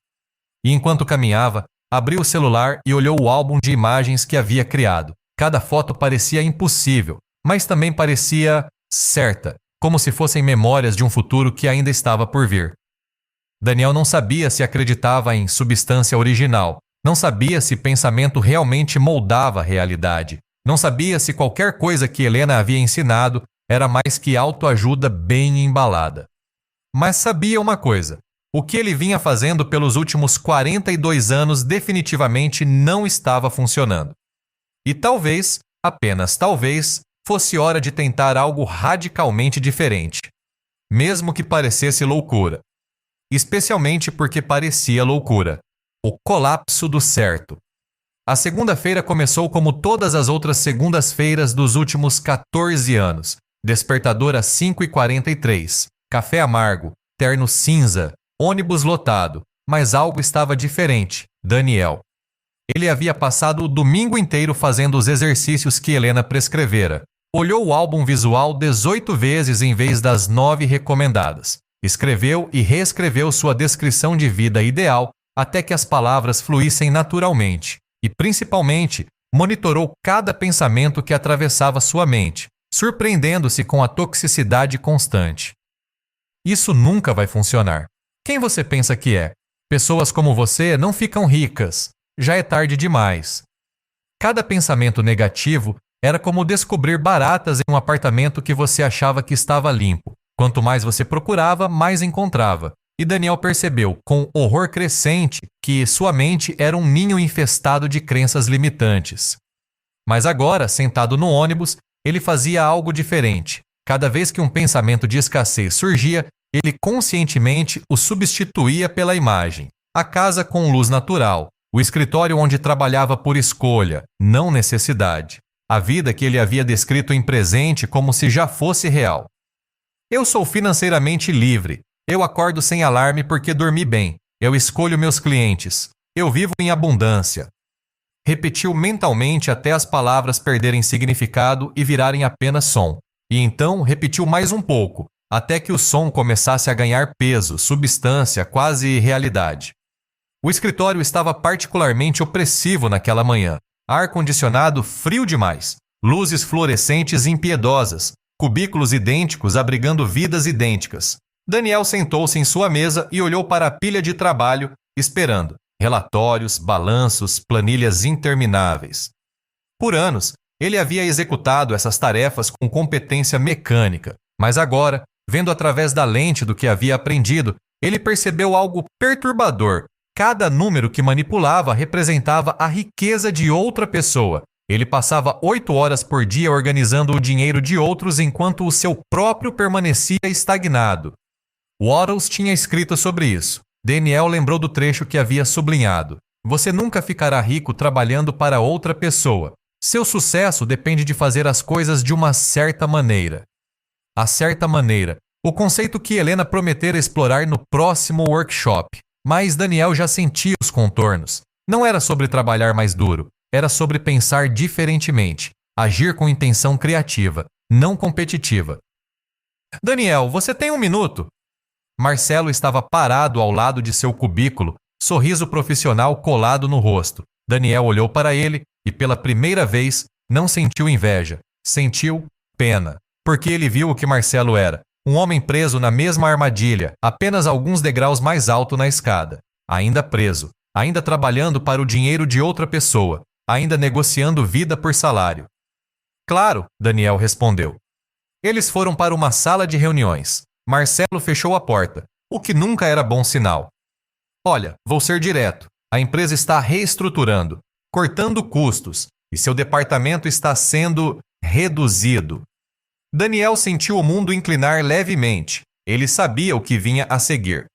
E enquanto caminhava, abriu o celular e olhou o álbum de imagens que havia criado. Cada foto parecia impossível, mas também parecia certa, como se fossem memórias de um futuro que ainda estava por vir. Daniel não sabia se acreditava em substância original, não sabia se pensamento realmente moldava a realidade, não sabia se qualquer coisa que Helena havia ensinado era mais que autoajuda bem embalada. Mas sabia uma coisa, o que ele vinha fazendo pelos últimos 42 anos definitivamente não estava funcionando. E talvez, apenas talvez, fosse hora de tentar algo radicalmente diferente. Mesmo que parecesse loucura. Especialmente porque parecia loucura. O colapso do certo. A segunda-feira começou como todas as outras segundas-feiras dos últimos 14 anos. Despertador às 5h43. Café amargo. Terno cinza. Ônibus lotado. Mas algo estava diferente. Daniel. Ele havia passado o domingo inteiro fazendo os exercícios que Helena prescrevera. Olhou o álbum visual 18 vezes em vez das 9 recomendadas. Escreveu e reescreveu sua descrição de vida ideal até que as palavras fluíssem naturalmente. E, principalmente, monitorou cada pensamento que atravessava sua mente, surpreendendo-se com a toxicidade constante. Isso nunca vai funcionar. Quem você pensa que é? Pessoas como você não ficam ricas. Já é tarde demais. Cada pensamento negativo era como descobrir baratas em um apartamento que você achava que estava limpo. Quanto mais você procurava, mais encontrava. E Daniel percebeu, com horror crescente, que sua mente era um ninho infestado de crenças limitantes. Mas agora, sentado no ônibus, ele fazia algo diferente. Cada vez que um pensamento de escassez surgia, ele conscientemente o substituía pela imagem. A casa com luz natural, o escritório onde trabalhava por escolha, não necessidade. A vida que ele havia descrito em presente como se já fosse real. Eu sou financeiramente livre. Eu acordo sem alarme porque dormi bem. Eu escolho meus clientes. Eu vivo em abundância. Repetiu mentalmente até as palavras perderem significado e virarem apenas som. E então repetiu mais um pouco, até que o som começasse a ganhar peso, substância, quase realidade. O escritório estava particularmente opressivo naquela manhã. Ar-condicionado frio demais, luzes fluorescentes impiedosas, cubículos idênticos abrigando vidas idênticas. Daniel sentou-se em sua mesa e olhou para a pilha de trabalho, esperando. Relatórios, balanços, planilhas intermináveis. Por anos, ele havia executado essas tarefas com competência mecânica, mas agora, vendo através da lente do que havia aprendido, ele percebeu algo perturbador. Cada número que manipulava representava a riqueza de outra pessoa. Ele passava 8 horas por dia organizando o dinheiro de outros enquanto o seu próprio permanecia estagnado. Wattles tinha escrito sobre isso. Daniel lembrou do trecho que havia sublinhado. Você nunca ficará rico trabalhando para outra pessoa. Seu sucesso depende de fazer as coisas de uma certa maneira. A certa maneira. O conceito que Helena prometera explorar no próximo workshop. Mas Daniel já sentia os contornos. Não era sobre trabalhar mais duro. Era sobre pensar diferentemente. Agir com intenção criativa, não competitiva. Daniel, você tem um minuto? Marcelo estava parado ao lado de seu cubículo, sorriso profissional colado no rosto. Daniel olhou para ele e, pela primeira vez, não sentiu inveja, sentiu pena, porque ele viu o que Marcelo era, um homem preso na mesma armadilha, apenas alguns degraus mais alto na escada, ainda preso, ainda trabalhando para o dinheiro de outra pessoa, ainda negociando vida por salário. Claro, Daniel respondeu. Eles foram para uma sala de reuniões. Marcelo fechou a porta, o que nunca era bom sinal. Olha, vou ser direto. A empresa está reestruturando, cortando custos, e seu departamento está sendo reduzido. Daniel sentiu o mundo inclinar levemente. Ele sabia o que vinha a seguir.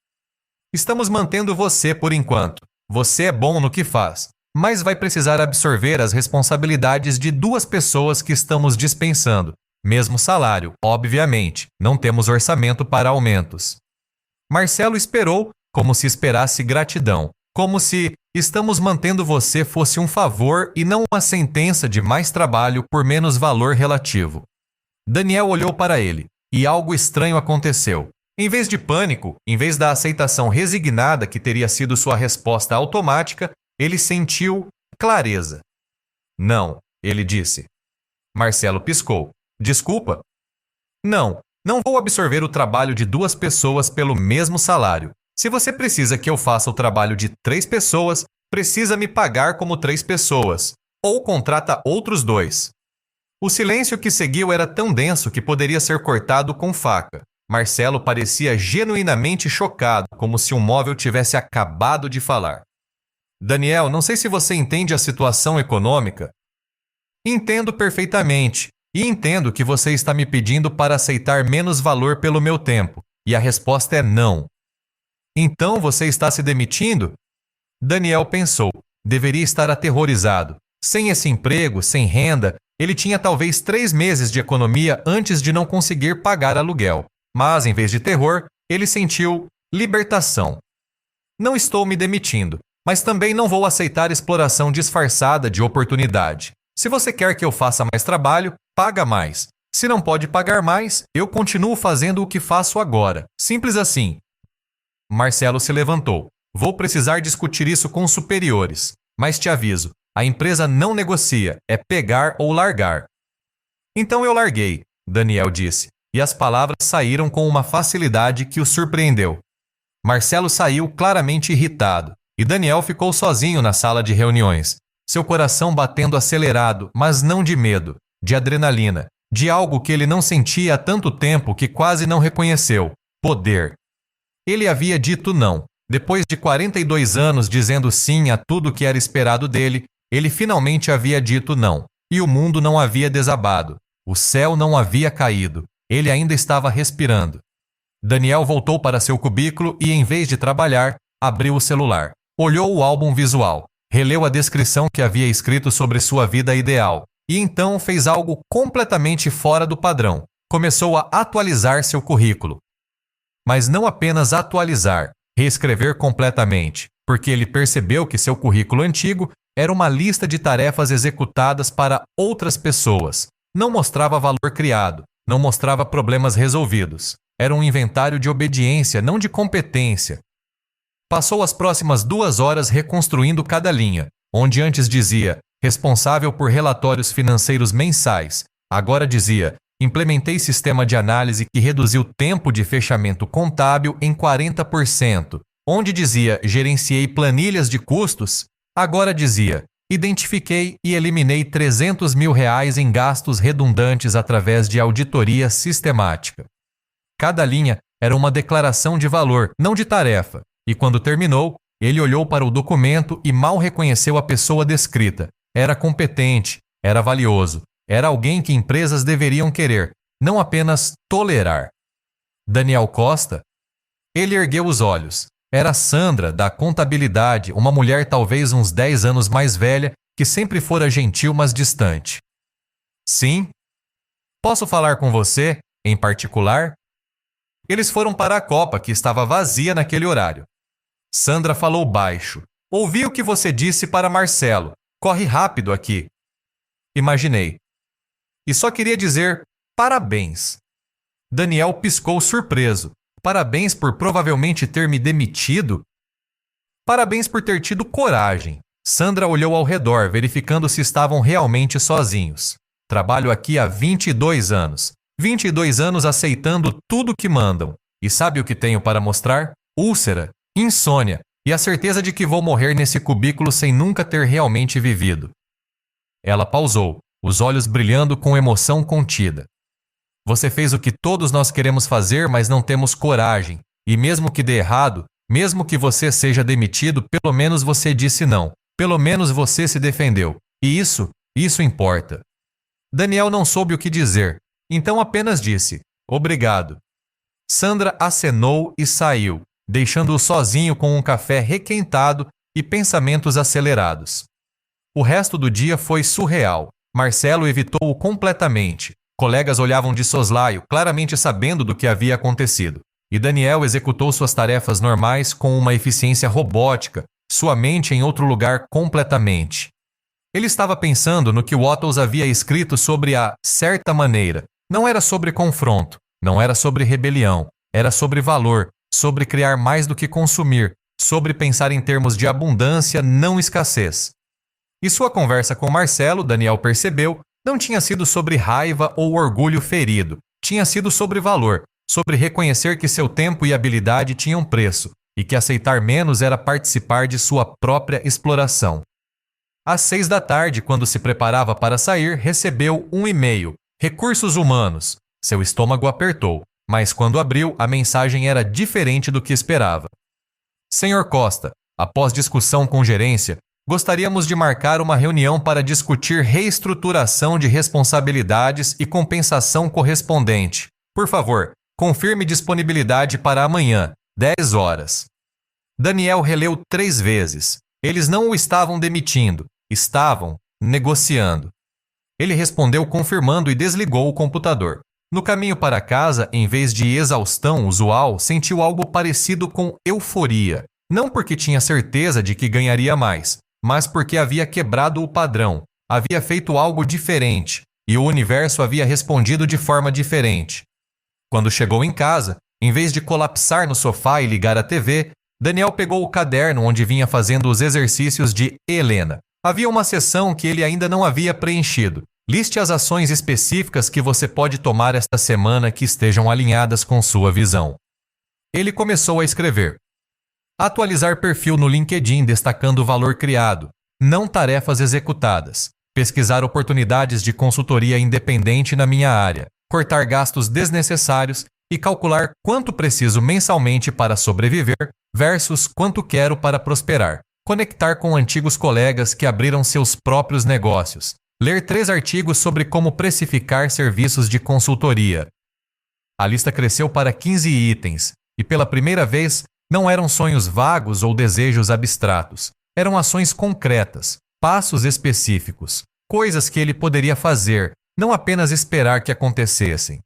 Estamos mantendo você por enquanto. Você é bom no que faz, mas vai precisar absorver as responsabilidades de 2 pessoas que estamos dispensando. Mesmo salário, obviamente, não temos orçamento para aumentos. Marcelo esperou como se esperasse gratidão, como se estamos mantendo você fosse um favor e não uma sentença de mais trabalho por menos valor relativo. Daniel olhou para ele, e algo estranho aconteceu. Em vez de pânico, em vez da aceitação resignada que teria sido sua resposta automática, ele sentiu clareza. Não, ele disse. Marcelo piscou. Desculpa? Não vou absorver o trabalho de 2 pessoas pelo mesmo salário. Se você precisa que eu faça o trabalho de 3 pessoas, precisa me pagar como 3 pessoas. Ou contrata outros 2. O silêncio que seguiu era tão denso que poderia ser cortado com faca. Marcelo parecia genuinamente chocado, como se um móvel tivesse acabado de falar. Daniel, não sei se você entende a situação econômica. Entendo perfeitamente. E entendo que você está me pedindo para aceitar menos valor pelo meu tempo. E a resposta é não. Então você está se demitindo? Daniel pensou. Deveria estar aterrorizado. Sem esse emprego, sem renda, ele tinha talvez 3 meses de economia antes de não conseguir pagar aluguel. Mas, em vez de terror, ele sentiu libertação. Não estou me demitindo, mas também não vou aceitar exploração disfarçada de oportunidade. Se você quer que eu faça mais trabalho, paga mais. Se não pode pagar mais, eu continuo fazendo o que faço agora. Simples assim. Marcelo se levantou. Vou precisar discutir isso com os superiores. Mas te aviso, a empresa não negocia, é pegar ou largar. Então eu larguei, Daniel disse, e as palavras saíram com uma facilidade que o surpreendeu. Marcelo saiu claramente irritado, e Daniel ficou sozinho na sala de reuniões. Seu coração batendo acelerado, mas não de medo, de adrenalina, de algo que ele não sentia há tanto tempo que quase não reconheceu: poder. Ele havia dito não. Depois de 42 anos dizendo sim a tudo que era esperado dele, ele finalmente havia dito não. E o mundo não havia desabado. O céu não havia caído. Ele ainda estava respirando. Daniel voltou para seu cubículo e, em vez de trabalhar, abriu o celular. Olhou o álbum visual. Releu a descrição que havia escrito sobre sua vida ideal. E então fez algo completamente fora do padrão. Começou a atualizar seu currículo. Mas não apenas atualizar, reescrever completamente, porque ele percebeu que seu currículo antigo era uma lista de tarefas executadas para outras pessoas. Não mostrava valor criado, não mostrava problemas resolvidos. Era um inventário de obediência, não de competência. Passou as próximas 2 horas reconstruindo cada linha, onde antes dizia responsável por relatórios financeiros mensais, agora dizia implementei sistema de análise que reduziu o tempo de fechamento contábil em 40%, onde dizia gerenciei planilhas de custos, agora dizia identifiquei e eliminei R$300 mil em gastos redundantes através de auditoria sistemática. Cada linha era uma declaração de valor, não de tarefa, e quando terminou, ele olhou para o documento e mal reconheceu a pessoa descrita. Era competente, era valioso, era alguém que empresas deveriam querer, não apenas tolerar. Daniel Costa? Ele ergueu os olhos. Era Sandra, da contabilidade, uma mulher talvez uns 10 anos mais velha, que sempre fora gentil, mas distante. Sim? Posso falar com você, em particular? Eles foram para a copa, que estava vazia naquele horário. Sandra falou baixo. Ouvi o que você disse para Marcelo. Corre rápido aqui. Imaginei. E só queria dizer parabéns. Daniel piscou surpreso. Parabéns por provavelmente ter me demitido? Parabéns por ter tido coragem. Sandra olhou ao redor, verificando se estavam realmente sozinhos. Trabalho aqui há 22 anos. 22 anos aceitando tudo que mandam. E sabe o que tenho para mostrar? Úlcera, insônia e a certeza de que vou morrer nesse cubículo sem nunca ter realmente vivido. Ela pausou, os olhos brilhando com emoção contida. Você fez o que todos nós queremos fazer, mas não temos coragem. E mesmo que dê errado, mesmo que você seja demitido, pelo menos você disse não. Pelo menos você se defendeu. E isso importa. Daniel não soube o que dizer, então apenas disse, obrigado. Sandra acenou e saiu, deixando-o sozinho com um café requentado e pensamentos acelerados. O resto do dia foi surreal. Marcelo evitou-o completamente. Colegas olhavam de soslaio, claramente sabendo do que havia acontecido. E Daniel executou suas tarefas normais com uma eficiência robótica, sua mente em outro lugar completamente. Ele estava pensando no que Wattles havia escrito sobre a certa maneira. Não era sobre confronto, não era sobre rebelião, era sobre valor, sobre criar mais do que consumir, sobre pensar em termos de abundância, não escassez. E sua conversa com Marcelo, Daniel percebeu, não tinha sido sobre raiva ou orgulho ferido, tinha sido sobre valor, sobre reconhecer que seu tempo e habilidade tinham preço, e que aceitar menos era participar de sua própria exploração. Às 6 da tarde, quando se preparava para sair, recebeu um e-mail. Recursos humanos. Seu estômago apertou, mas quando abriu, a mensagem era diferente do que esperava. Senhor Costa, após discussão com gerência, gostaríamos de marcar uma reunião para discutir reestruturação de responsabilidades e compensação correspondente. Por favor, confirme disponibilidade para amanhã, 10 horas. Daniel releu 3 vezes. Eles não o estavam demitindo, estavam negociando. Ele respondeu confirmando e desligou o computador. No caminho para casa, em vez de exaustão usual, sentiu algo parecido com euforia. Não porque tinha certeza de que ganharia mais, mas porque havia quebrado o padrão, havia feito algo diferente, e o universo havia respondido de forma diferente. Quando chegou em casa, em vez de colapsar no sofá e ligar a TV, Daniel pegou o caderno onde vinha fazendo os exercícios de Helena. Havia uma seção que ele ainda não havia preenchido. Liste as ações específicas que você pode tomar esta semana que estejam alinhadas com sua visão. Ele começou a escrever. Atualizar perfil no LinkedIn destacando o valor criado, não tarefas executadas. pesquisar oportunidades de consultoria independente na minha área, cortar gastos desnecessários e calcular quanto preciso mensalmente para sobreviver versus quanto quero para prosperar. Conectar com antigos colegas que abriram seus próprios negócios. Ler 3 artigos sobre como precificar serviços de consultoria. A lista cresceu para 15 itens, e pela primeira vez não eram sonhos vagos ou desejos abstratos. Eram ações concretas, passos específicos, coisas que ele poderia fazer, não apenas esperar que acontecessem.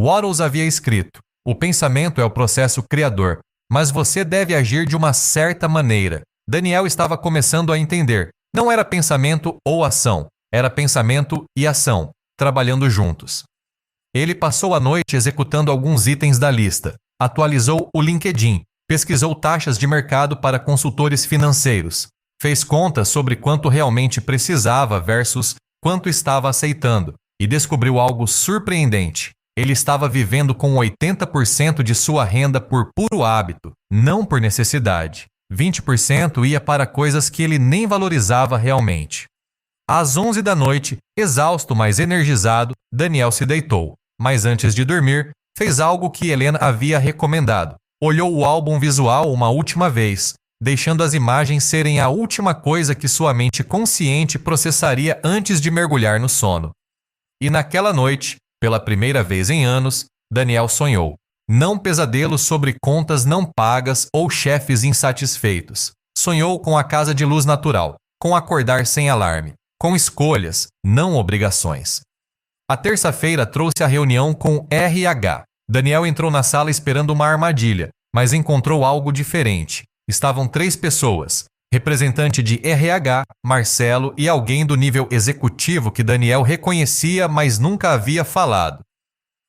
Wattles havia escrito: o pensamento é o processo criador, mas você deve agir de uma certa maneira. Daniel estava começando a entender. Não era pensamento ou ação, era pensamento e ação, trabalhando juntos. Ele passou a noite executando alguns itens da lista, atualizou o LinkedIn, pesquisou taxas de mercado para consultores financeiros, fez contas sobre quanto realmente precisava versus quanto estava aceitando e descobriu algo surpreendente. Ele estava vivendo com 80% de sua renda por puro hábito, não por necessidade. 20% ia para coisas que ele nem valorizava realmente. Às 11 da noite, exausto mas energizado, Daniel se deitou. Mas antes de dormir, fez algo que Helena havia recomendado. Olhou o álbum visual uma última vez, deixando as imagens serem a última coisa que sua mente consciente processaria antes de mergulhar no sono. E naquela noite, pela primeira vez em anos, Daniel sonhou. Não pesadelos sobre contas não pagas ou chefes insatisfeitos. Sonhou com a casa de luz natural, com acordar sem alarme, com escolhas, não obrigações. A terça-feira trouxe a reunião com RH. Daniel entrou na sala esperando uma armadilha, mas encontrou algo diferente. Estavam 3 pessoas, representante de RH, Marcelo e alguém do nível executivo que Daniel reconhecia, mas nunca havia falado.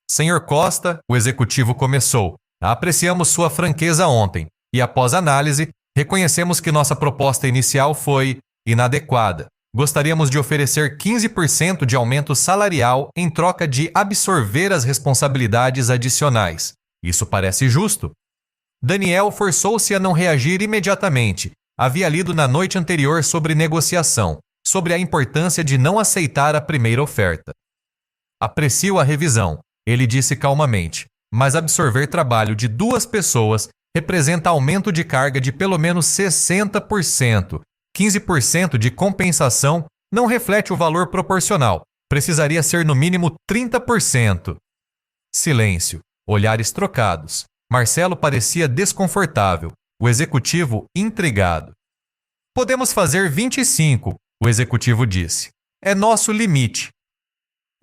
Senhor Costa, o executivo começou. Apreciamos sua franqueza ontem e, após análise, reconhecemos que nossa proposta inicial foi inadequada. Gostaríamos de oferecer 15% de aumento salarial em troca de absorver as responsabilidades adicionais. Isso parece justo? Daniel forçou-se a não reagir imediatamente. Havia lido na noite anterior sobre negociação, sobre a importância de não aceitar a primeira oferta. Aprecio a revisão, ele disse calmamente, mas absorver trabalho de 2 pessoas representa aumento de carga de pelo menos 60%. 15% de compensação não reflete o valor proporcional. Precisaria ser no mínimo 30%. Silêncio. Olhares trocados. Marcelo parecia desconfortável. O executivo intrigado. Podemos fazer 25, o executivo disse. É nosso limite.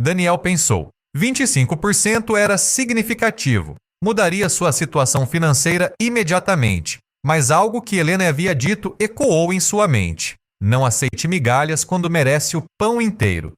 Daniel pensou. 25% era significativo. Mudaria sua situação financeira imediatamente. Mas algo que Helena havia dito ecoou em sua mente. Não aceite migalhas quando merece o pão inteiro.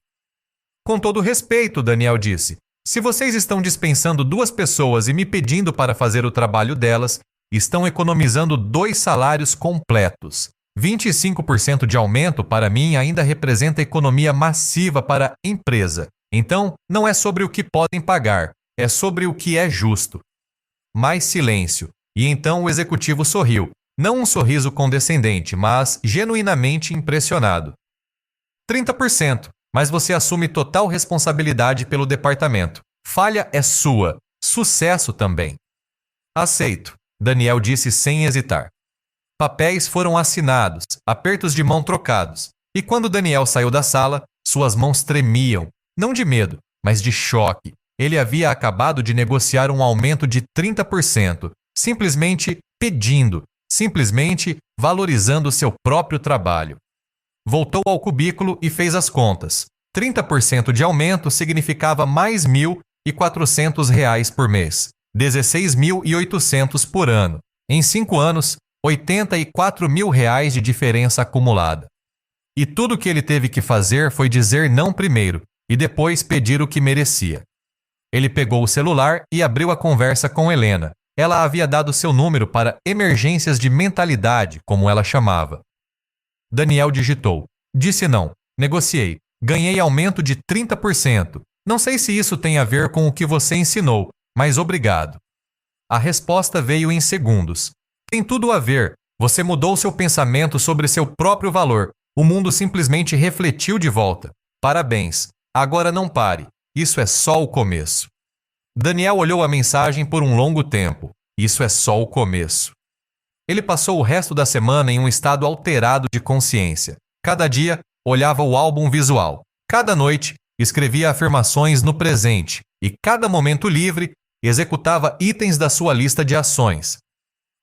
Com todo respeito, Daniel disse, se vocês estão dispensando 2 pessoas e me pedindo para fazer o trabalho delas, estão economizando 2 salários completos. 25% de aumento para mim ainda representa economia massiva para a empresa. Então, não é sobre o que podem pagar, é sobre o que é justo. Mais silêncio. E então o executivo sorriu, não um sorriso condescendente, mas genuinamente impressionado. 30%, mas você assume total responsabilidade pelo departamento. Falha é sua, sucesso também. Aceito, Daniel disse sem hesitar. Papéis foram assinados, apertos de mão trocados, e quando Daniel saiu da sala, suas mãos tremiam, não de medo, mas de choque. Ele havia acabado de negociar um aumento de 30%. Simplesmente pedindo, simplesmente valorizando seu próprio trabalho. Voltou ao cubículo e fez as contas. 30% de aumento significava mais R$ 1.400 por mês, R$ 16.800 por ano. Em 5 anos, R$ 84.000 de diferença acumulada. E tudo que ele teve que fazer foi dizer não primeiro e depois pedir o que merecia. Ele pegou o celular e abriu a conversa com Helena. Ela havia dado seu número para emergências de mentalidade, como ela chamava. Daniel digitou. Disse não. Negociei. Ganhei aumento de 30%. Não sei se isso tem a ver com o que você ensinou, mas obrigado. A resposta veio em segundos. Tem tudo a ver. Você mudou seu pensamento sobre seu próprio valor. O mundo simplesmente refletiu de volta. Parabéns. Agora não pare. Isso é só o começo. Daniel olhou a mensagem por um longo tempo. Isso é só o começo. Ele passou o resto da semana em um estado alterado de consciência. Cada dia, olhava o álbum visual. Cada noite, escrevia afirmações no presente. E cada momento livre, executava itens da sua lista de ações.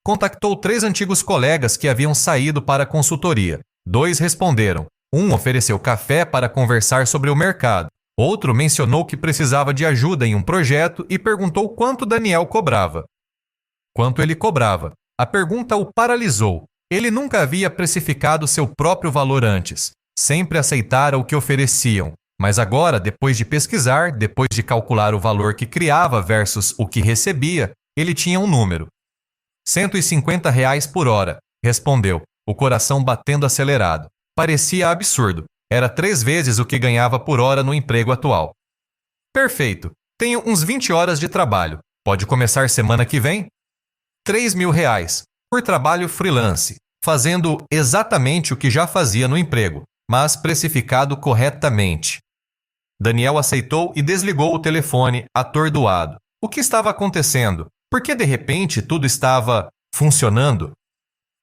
Contactou 3 antigos colegas que haviam saído para a consultoria. 2 responderam. Um ofereceu café para conversar sobre o mercado. Outro mencionou que precisava de ajuda em um projeto e perguntou quanto Daniel cobrava. Quanto ele cobrava? A pergunta o paralisou. Ele nunca havia precificado seu próprio valor antes. Sempre aceitara o que ofereciam. Mas agora, depois de pesquisar, depois de calcular o valor que criava versus o que recebia, ele tinha um número. R$150 por hora, respondeu, o coração batendo acelerado. Parecia absurdo. Era 3 vezes o que ganhava por hora no emprego atual. Perfeito. Tenho uns 20 horas de trabalho. Pode começar semana que vem? R$3.000 por trabalho freelance, fazendo exatamente o que já fazia no emprego, mas precificado corretamente. Daniel aceitou e desligou o telefone, atordoado. O que estava acontecendo? Por que de repente tudo estava funcionando?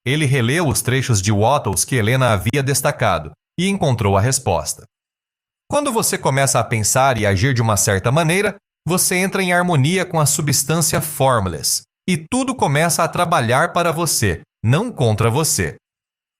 Ele releu os trechos de Wattles que Helena havia destacado e encontrou a resposta. Quando você começa a pensar e agir de uma certa maneira, você entra em harmonia com a substância formless e tudo começa a trabalhar para você, não contra você.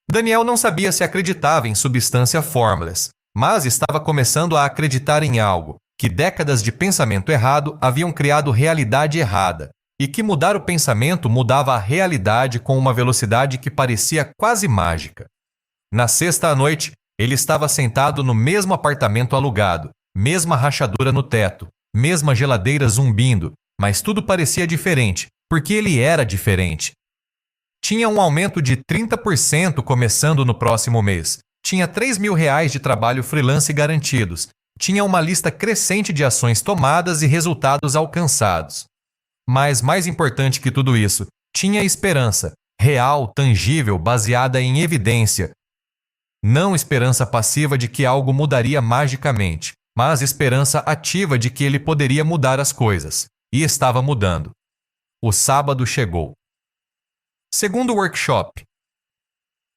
Daniel não sabia se acreditava em substância formless, mas estava começando a acreditar em algo, que décadas de pensamento errado haviam criado realidade errada, e que mudar o pensamento mudava a realidade com uma velocidade que parecia quase mágica. Na sexta à noite, ele estava sentado no mesmo apartamento alugado, mesma rachadura no teto, mesma geladeira zumbindo, mas tudo parecia diferente, porque ele era diferente. Tinha um aumento de 30% começando no próximo mês. Tinha R$3.000 de trabalho freelance garantidos. Tinha uma lista crescente de ações tomadas e resultados alcançados. Mas mais importante que tudo isso, tinha esperança, real, tangível, baseada em evidência. Não esperança passiva de que algo mudaria magicamente, mas esperança ativa de que ele poderia mudar as coisas. E estava mudando. O sábado chegou. Segundo workshop.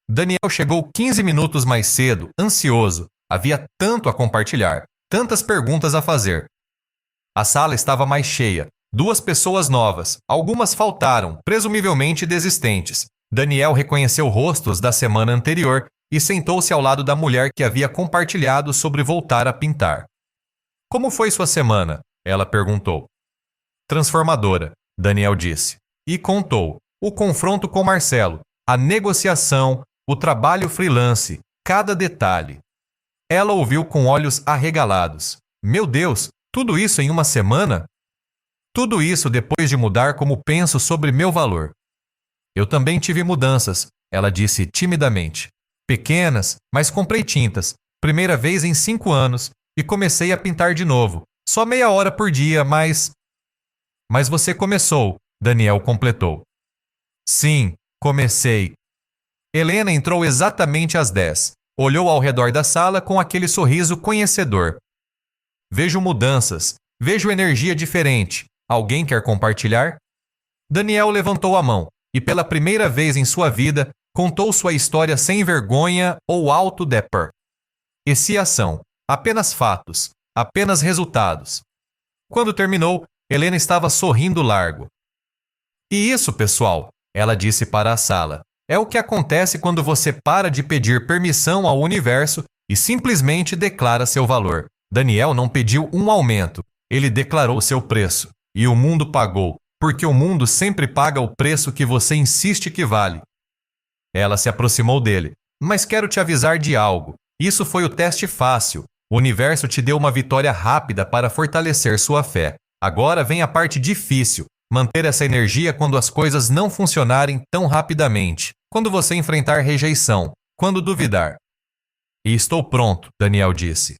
Daniel chegou 15 minutos mais cedo, ansioso. Havia tanto a compartilhar, tantas perguntas a fazer. A sala estava mais cheia. 2 pessoas novas. Algumas faltaram, presumivelmente desistentes. Daniel reconheceu rostos da semana anterior e sentou-se ao lado da mulher que havia compartilhado sobre voltar a pintar. Como foi sua semana? Ela perguntou. Transformadora, Daniel disse. E contou. O confronto com Marcelo, a negociação, o trabalho freelance, cada detalhe. Ela ouviu com olhos arregalados. Meu Deus, tudo isso em uma semana? Tudo isso depois de mudar como penso sobre meu valor. Eu também tive mudanças, ela disse timidamente. Pequenas, mas comprei tintas. Primeira vez em 5 anos. E comecei a pintar de novo. Só meia hora por dia, mas... Mas você começou, Daniel completou. Sim, comecei. Helena entrou exatamente às 10. Olhou ao redor da sala com aquele sorriso conhecedor. Vejo mudanças. Vejo energia diferente. Alguém quer compartilhar? Daniel levantou a mão e, pela primeira vez em sua vida, contou sua história sem vergonha ou auto-depor. Ação. Apenas fatos. Apenas resultados. Quando terminou, Helena estava sorrindo largo. E isso, pessoal, ela disse para a sala, é o que acontece quando você para de pedir permissão ao universo e simplesmente declara seu valor. Daniel não pediu um aumento, ele declarou seu preço. E o mundo pagou, porque o mundo sempre paga o preço que você insiste que vale. Ela se aproximou dele. Mas quero te avisar de algo. Isso foi o teste fácil. O universo te deu uma vitória rápida para fortalecer sua fé. Agora vem a parte difícil. Manter essa energia quando as coisas não funcionarem tão rapidamente. Quando você enfrentar rejeição. Quando duvidar. E estou pronto, Daniel disse.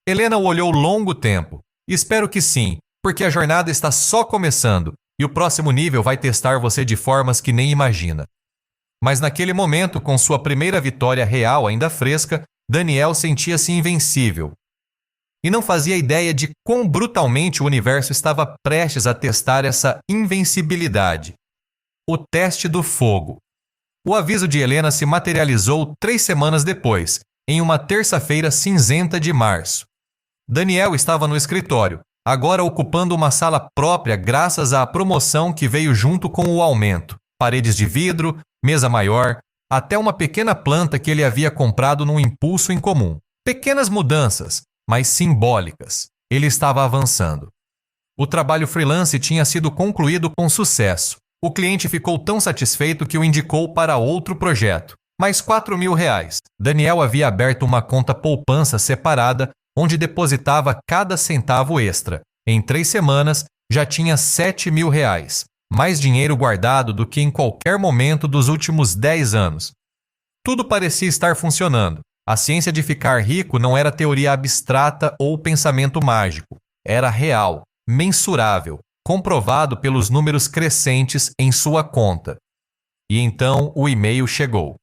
Helena o olhou longo tempo. Espero que sim, porque a jornada está só começando e o próximo nível vai testar você de formas que nem imagina. Mas naquele momento, com sua primeira vitória real ainda fresca, Daniel sentia-se invencível. E não fazia ideia de quão brutalmente o universo estava prestes a testar essa invencibilidade. O teste do fogo. O aviso de Helena se materializou 3 semanas depois, em uma terça-feira cinzenta de março. Daniel estava no escritório, agora ocupando uma sala própria graças à promoção que veio junto com o aumento. Paredes de vidro, mesa maior, até uma pequena planta que ele havia comprado num impulso incomum. Pequenas mudanças, mas simbólicas. Ele estava avançando. O trabalho freelance tinha sido concluído com sucesso. O cliente ficou tão satisfeito que o indicou para outro projeto. Mais R$4.000. Daniel havia aberto uma conta poupança separada, onde depositava cada centavo extra. Em 3 semanas, já tinha R$7.000. Mais dinheiro guardado do que em qualquer momento dos últimos 10 anos. Tudo parecia estar funcionando. A ciência de ficar rico não era teoria abstrata ou pensamento mágico. Era real, mensurável, comprovado pelos números crescentes em sua conta. E então o e-mail chegou.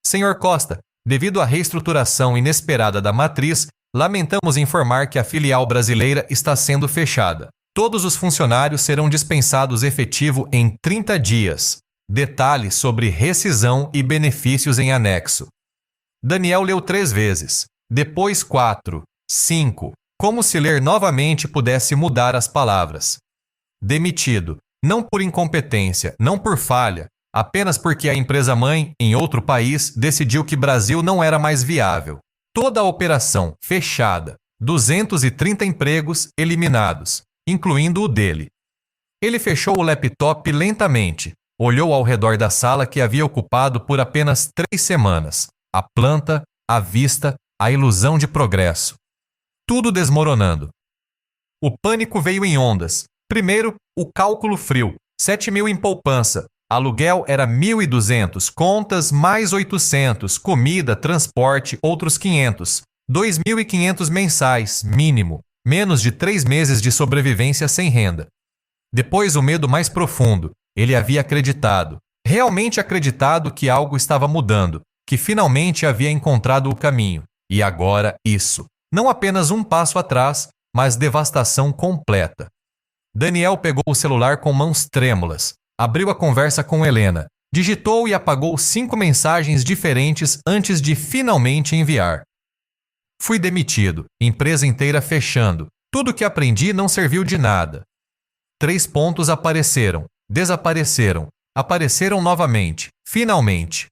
Senhor Costa, devido à reestruturação inesperada da matriz, lamentamos informar que a filial brasileira está sendo fechada. Todos os funcionários serão dispensados efetivo em 30 dias. Detalhes sobre rescisão e benefícios em anexo. Daniel leu 3 vezes, depois 4, 5, como se ler novamente pudesse mudar as palavras. Demitido, não por incompetência, não por falha, apenas porque a empresa-mãe, em outro país, decidiu que Brasil não era mais viável. Toda a operação fechada, 230 empregos eliminados, incluindo o dele. Ele fechou o laptop lentamente, olhou ao redor da sala que havia ocupado por apenas 3 semanas. A planta, a vista, a ilusão de progresso. Tudo desmoronando. O pânico veio em ondas. Primeiro, o cálculo frio, 7.000 em poupança. Aluguel era 1.200, contas mais 800, comida, transporte, outros 500. 2.500 mensais, mínimo. Menos de 3 meses de sobrevivência sem renda. Depois o medo mais profundo. Ele havia acreditado, realmente acreditado que algo estava mudando, que finalmente havia encontrado o caminho. E agora isso. Não apenas um passo atrás, mas devastação completa. Daniel pegou o celular com mãos trêmulas, abriu a conversa com Helena, digitou e apagou 5 mensagens diferentes antes de finalmente enviar. Fui demitido, empresa inteira fechando. Tudo que aprendi não serviu de nada. 3 pontos apareceram, desapareceram, apareceram novamente, finalmente.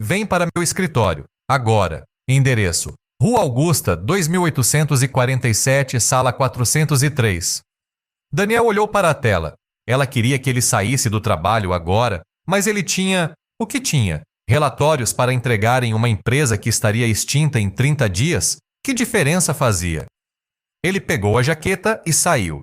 Vem para meu escritório, agora. Endereço: Rua Augusta, 2847, sala 403. Daniel olhou para a tela. Ela queria que ele saísse do trabalho agora, mas ele tinha... O que tinha? Relatórios para entregar em uma empresa que estaria extinta em 30 dias? Que diferença fazia? Ele pegou a jaqueta e saiu.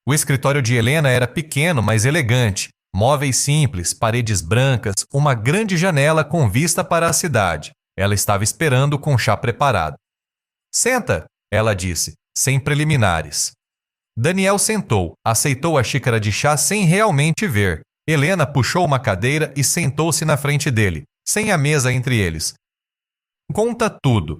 O escritório de Helena era pequeno, mas elegante. Móveis simples, paredes brancas, uma grande janela com vista para a cidade. Ela estava esperando com chá preparado. Senta, ela disse, sem preliminares. Daniel sentou, aceitou a xícara de chá sem realmente ver. Helena puxou uma cadeira e sentou-se na frente dele, sem a mesa entre eles. Conta tudo.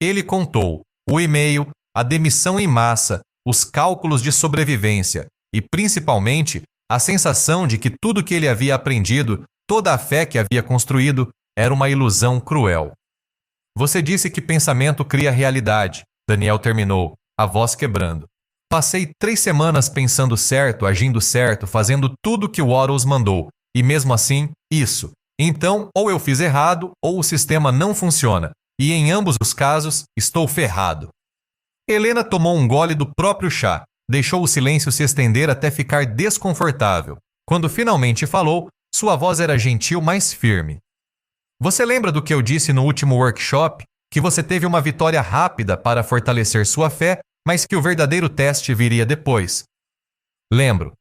Ele contou o e-mail, a demissão em massa, os cálculos de sobrevivência e, principalmente, a sensação de que tudo que ele havia aprendido, toda a fé que havia construído, era uma ilusão cruel. Você disse que pensamento cria realidade, Daniel terminou, a voz quebrando. Passei 3 semanas pensando certo, agindo certo, fazendo tudo que o Horus mandou, e mesmo assim, isso. Então, ou eu fiz errado, ou o sistema não funciona, e em ambos os casos, estou ferrado. Helena tomou um gole do próprio chá, deixou o silêncio se estender até ficar desconfortável. Quando finalmente falou, sua voz era gentil, mas firme. Você lembra do que eu disse no último workshop? Que você teve uma vitória rápida para fortalecer sua fé, mas que o verdadeiro teste viria depois. Lembro.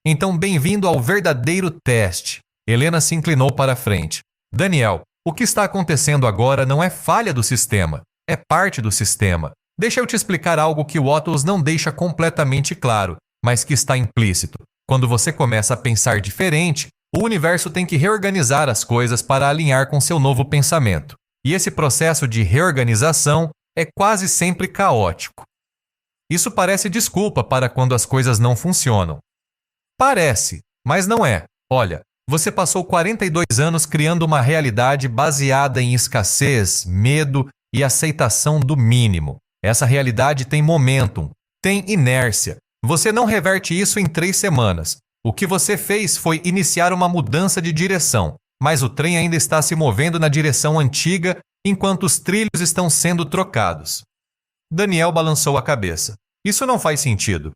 Então, bem-vindo ao verdadeiro teste. Helena se inclinou para a frente. Daniel, o que está acontecendo agora não é falha do sistema, é parte do sistema. Deixa eu te explicar algo que o Otus não deixa completamente claro, mas que está implícito. Quando você começa a pensar diferente, O universo tem que reorganizar as coisas para alinhar com seu novo pensamento. E esse processo de reorganização é quase sempre caótico. Isso parece desculpa para quando as coisas não funcionam. Parece, mas não é. Olha, você passou 42 anos criando uma realidade baseada em escassez, medo e aceitação do mínimo. Essa realidade tem momentum, tem inércia. Você não reverte isso em 3 semanas. O que você fez foi iniciar uma mudança de direção, mas o trem ainda está se movendo na direção antiga enquanto os trilhos estão sendo trocados. Daniel balançou a cabeça. Isso não faz sentido.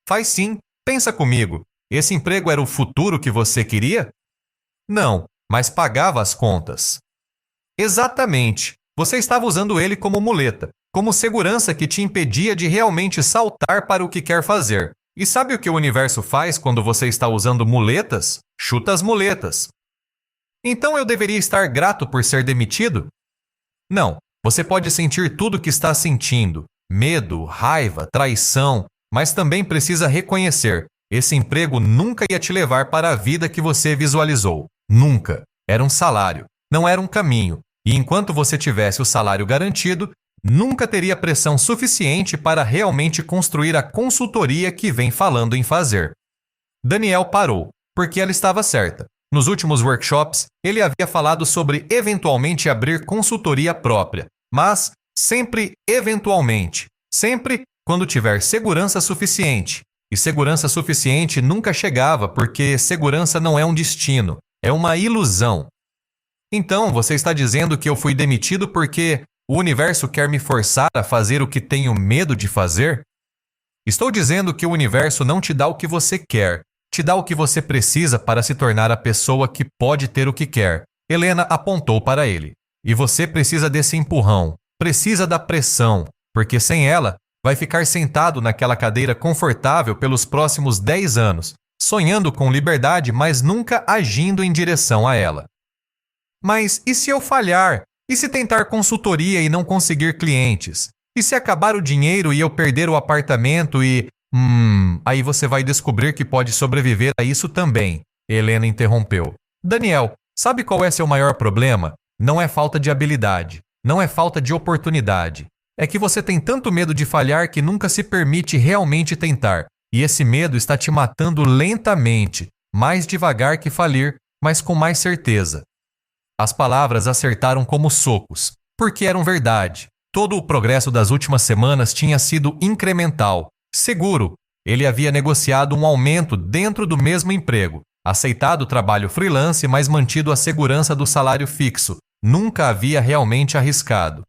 Faz sim, pensa comigo. Esse emprego era o futuro que você queria? Não, mas pagava as contas. Exatamente. Você estava usando ele como muleta, como segurança que te impedia de realmente saltar para o que quer fazer. E sabe o que o universo faz quando você está usando muletas? Chuta as muletas. Então eu deveria estar grato por ser demitido? Não, você pode sentir tudo o que está sentindo, medo, raiva, traição, mas também precisa reconhecer, esse emprego nunca ia te levar para a vida que você visualizou. Nunca. Era um salário, não era um caminho. E enquanto você tivesse o salário garantido, nunca teria pressão suficiente para realmente construir a consultoria que vem falando em fazer. Daniel parou, porque ela estava certa. Nos últimos workshops, ele havia falado sobre eventualmente abrir consultoria própria, mas sempre eventualmente, sempre quando tiver segurança suficiente. E segurança suficiente nunca chegava, porque segurança não é um destino, é uma ilusão. Então, você está dizendo que eu fui demitido porque o universo quer me forçar a fazer o que tenho medo de fazer? Estou dizendo que o universo não te dá o que você quer, te dá o que você precisa para se tornar a pessoa que pode ter o que quer. Helena apontou para ele. E você precisa desse empurrão, precisa da pressão, porque sem ela, vai ficar sentado naquela cadeira confortável pelos próximos 10 anos, sonhando com liberdade, mas nunca agindo em direção a ela. Mas e se eu falhar? E se tentar consultoria e não conseguir clientes? E se acabar o dinheiro e eu perder o apartamento e... aí você vai descobrir que pode sobreviver a isso também, Helena interrompeu. Daniel, sabe qual é seu maior problema? Não é falta de habilidade, não é falta de oportunidade. É que você tem tanto medo de falhar que nunca se permite realmente tentar. E esse medo está te matando lentamente, mais devagar que falir, mas com mais certeza. As palavras acertaram como socos, porque eram verdade. Todo o progresso das últimas semanas tinha sido incremental. Seguro, ele havia negociado um aumento dentro do mesmo emprego, aceitado o trabalho freelance, mas mantido a segurança do salário fixo. Nunca havia realmente arriscado.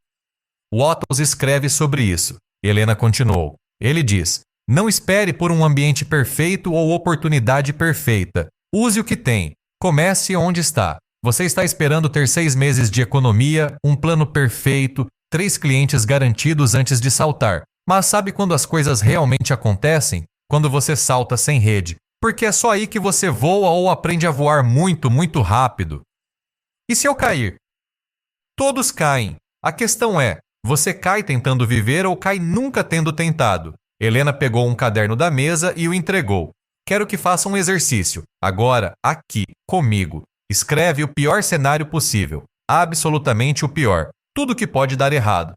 Wattles escreve sobre isso. Helena continuou. Ele diz, não espere por um ambiente perfeito ou oportunidade perfeita. Use o que tem. Comece onde está. Você está esperando ter 6 meses de economia, um plano perfeito, 3 clientes garantidos antes de saltar. Mas sabe quando as coisas realmente acontecem? Quando você salta sem rede. Porque é só aí que você voa ou aprende a voar muito, muito rápido. E se eu cair? Todos caem. A questão é, você cai tentando viver ou cai nunca tendo tentado? Helena pegou um caderno da mesa e o entregou. Quero que faça um exercício. Agora, aqui, comigo. Escreve o pior cenário possível. Absolutamente o pior. Tudo que pode dar errado.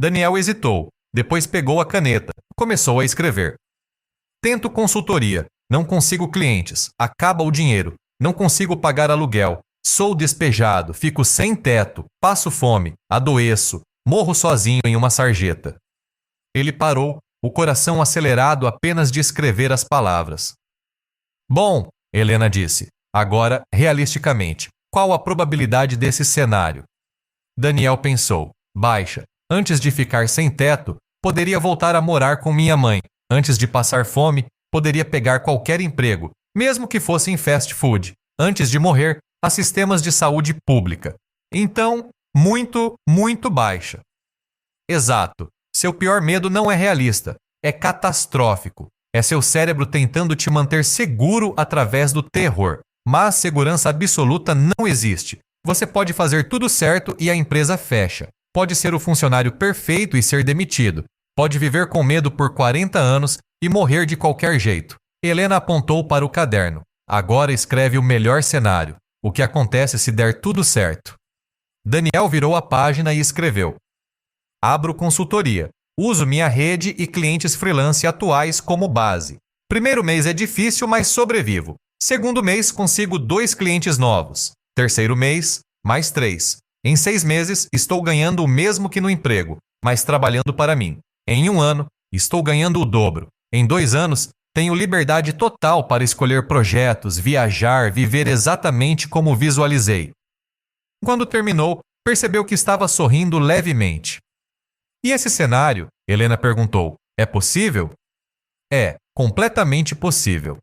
Daniel hesitou. Depois pegou a caneta. Começou a escrever. Tento consultoria. Não consigo clientes. Acaba o dinheiro. Não consigo pagar aluguel. Sou despejado. Fico sem teto. Passo fome. Adoeço. Morro sozinho em uma sarjeta. Ele parou, o coração acelerado apenas de escrever as palavras. Bom, Helena disse. Agora, realisticamente, qual a probabilidade desse cenário? Daniel pensou. Baixa. Antes de ficar sem teto, poderia voltar a morar com minha mãe. Antes de passar fome, poderia pegar qualquer emprego, mesmo que fosse em fast food. Antes de morrer, há sistemas de saúde pública. Então, muito, muito baixa. Exato. Seu pior medo não é realista. É catastrófico. É seu cérebro tentando te manter seguro através do terror. Mas segurança absoluta não existe. Você pode fazer tudo certo e a empresa fecha. Pode ser o funcionário perfeito e ser demitido. Pode viver com medo por 40 anos e morrer de qualquer jeito. Helena apontou para o caderno. Agora escreve o melhor cenário. O que acontece se der tudo certo. Daniel virou a página e escreveu: Abro consultoria. Uso minha rede e clientes freelance atuais como base. Primeiro mês é difícil, mas sobrevivo. Segundo mês, consigo 2 clientes novos. Terceiro mês, mais 3. Em 6 meses, estou ganhando o mesmo que no emprego, mas trabalhando para mim. Em 1 ano, estou ganhando o dobro. Em 2 anos, tenho liberdade total para escolher projetos, viajar, viver exatamente como visualizei. Quando terminou, percebeu que estava sorrindo levemente. E esse cenário? Helena perguntou. É possível? É, completamente possível.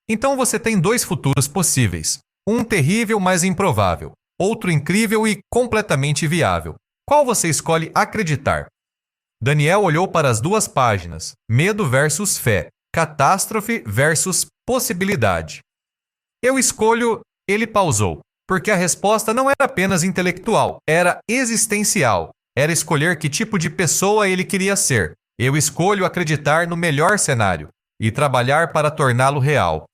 Então você tem 2 futuros possíveis. Um terrível, mas improvável. Outro incrível e completamente viável. Qual você escolhe acreditar? Daniel olhou para as 2 páginas. Medo versus fé. Catástrofe versus possibilidade. Eu escolho... Ele pausou, porque a resposta não era apenas intelectual, era existencial. Era escolher que tipo de pessoa ele queria ser. Eu escolho acreditar no melhor cenário e trabalhar para torná-lo real.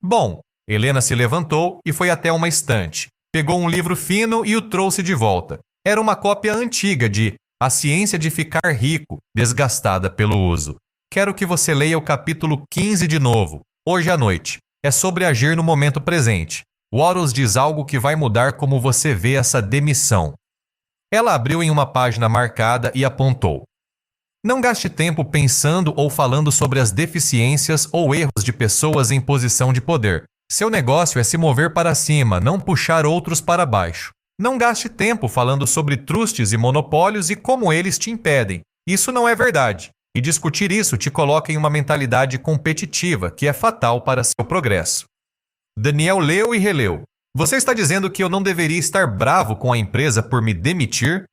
Bom, Helena se levantou e foi até uma estante. Pegou um livro fino e o trouxe de volta. Era uma cópia antiga de A Ciência de Ficar Rico, desgastada pelo uso. Quero que você leia o capítulo 15 de novo, hoje à noite. É sobre agir no momento presente. Waros diz algo que vai mudar como você vê essa demissão. Ela abriu em uma página marcada e apontou. Não gaste tempo pensando ou falando sobre as deficiências ou erros de pessoas em posição de poder. Seu negócio é se mover para cima, não puxar outros para baixo. Não gaste tempo falando sobre trustes e monopólios e como eles te impedem. Isso não é verdade. E discutir isso te coloca em uma mentalidade competitiva que é fatal para seu progresso. Daniel leu e releu. Você está dizendo que eu não deveria estar bravo com a empresa por me demitir?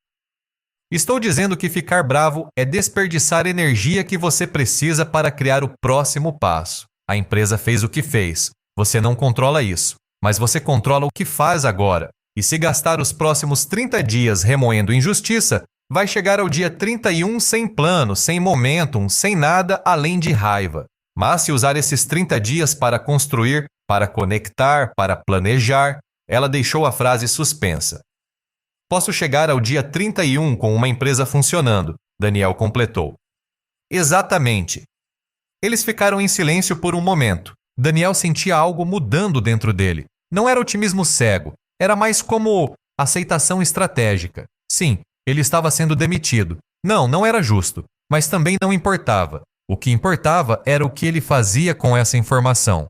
Estou dizendo que ficar bravo é desperdiçar energia que você precisa para criar o próximo passo. A empresa fez o que fez. Você não controla isso, mas você controla o que faz agora. E se gastar os próximos 30 dias remoendo injustiça, vai chegar ao dia 31 sem plano, sem momentum, sem nada além de raiva. Mas se usar esses 30 dias para construir, para conectar, para planejar, ela deixou a frase suspensa. Posso chegar ao dia 31 com uma empresa funcionando, Daniel completou. Exatamente. Eles ficaram em silêncio por um momento. Daniel sentia algo mudando dentro dele. Não era otimismo cego, era mais como aceitação estratégica. Sim, ele estava sendo demitido. Não era justo, mas também não importava. O que importava era o que ele fazia com essa informação.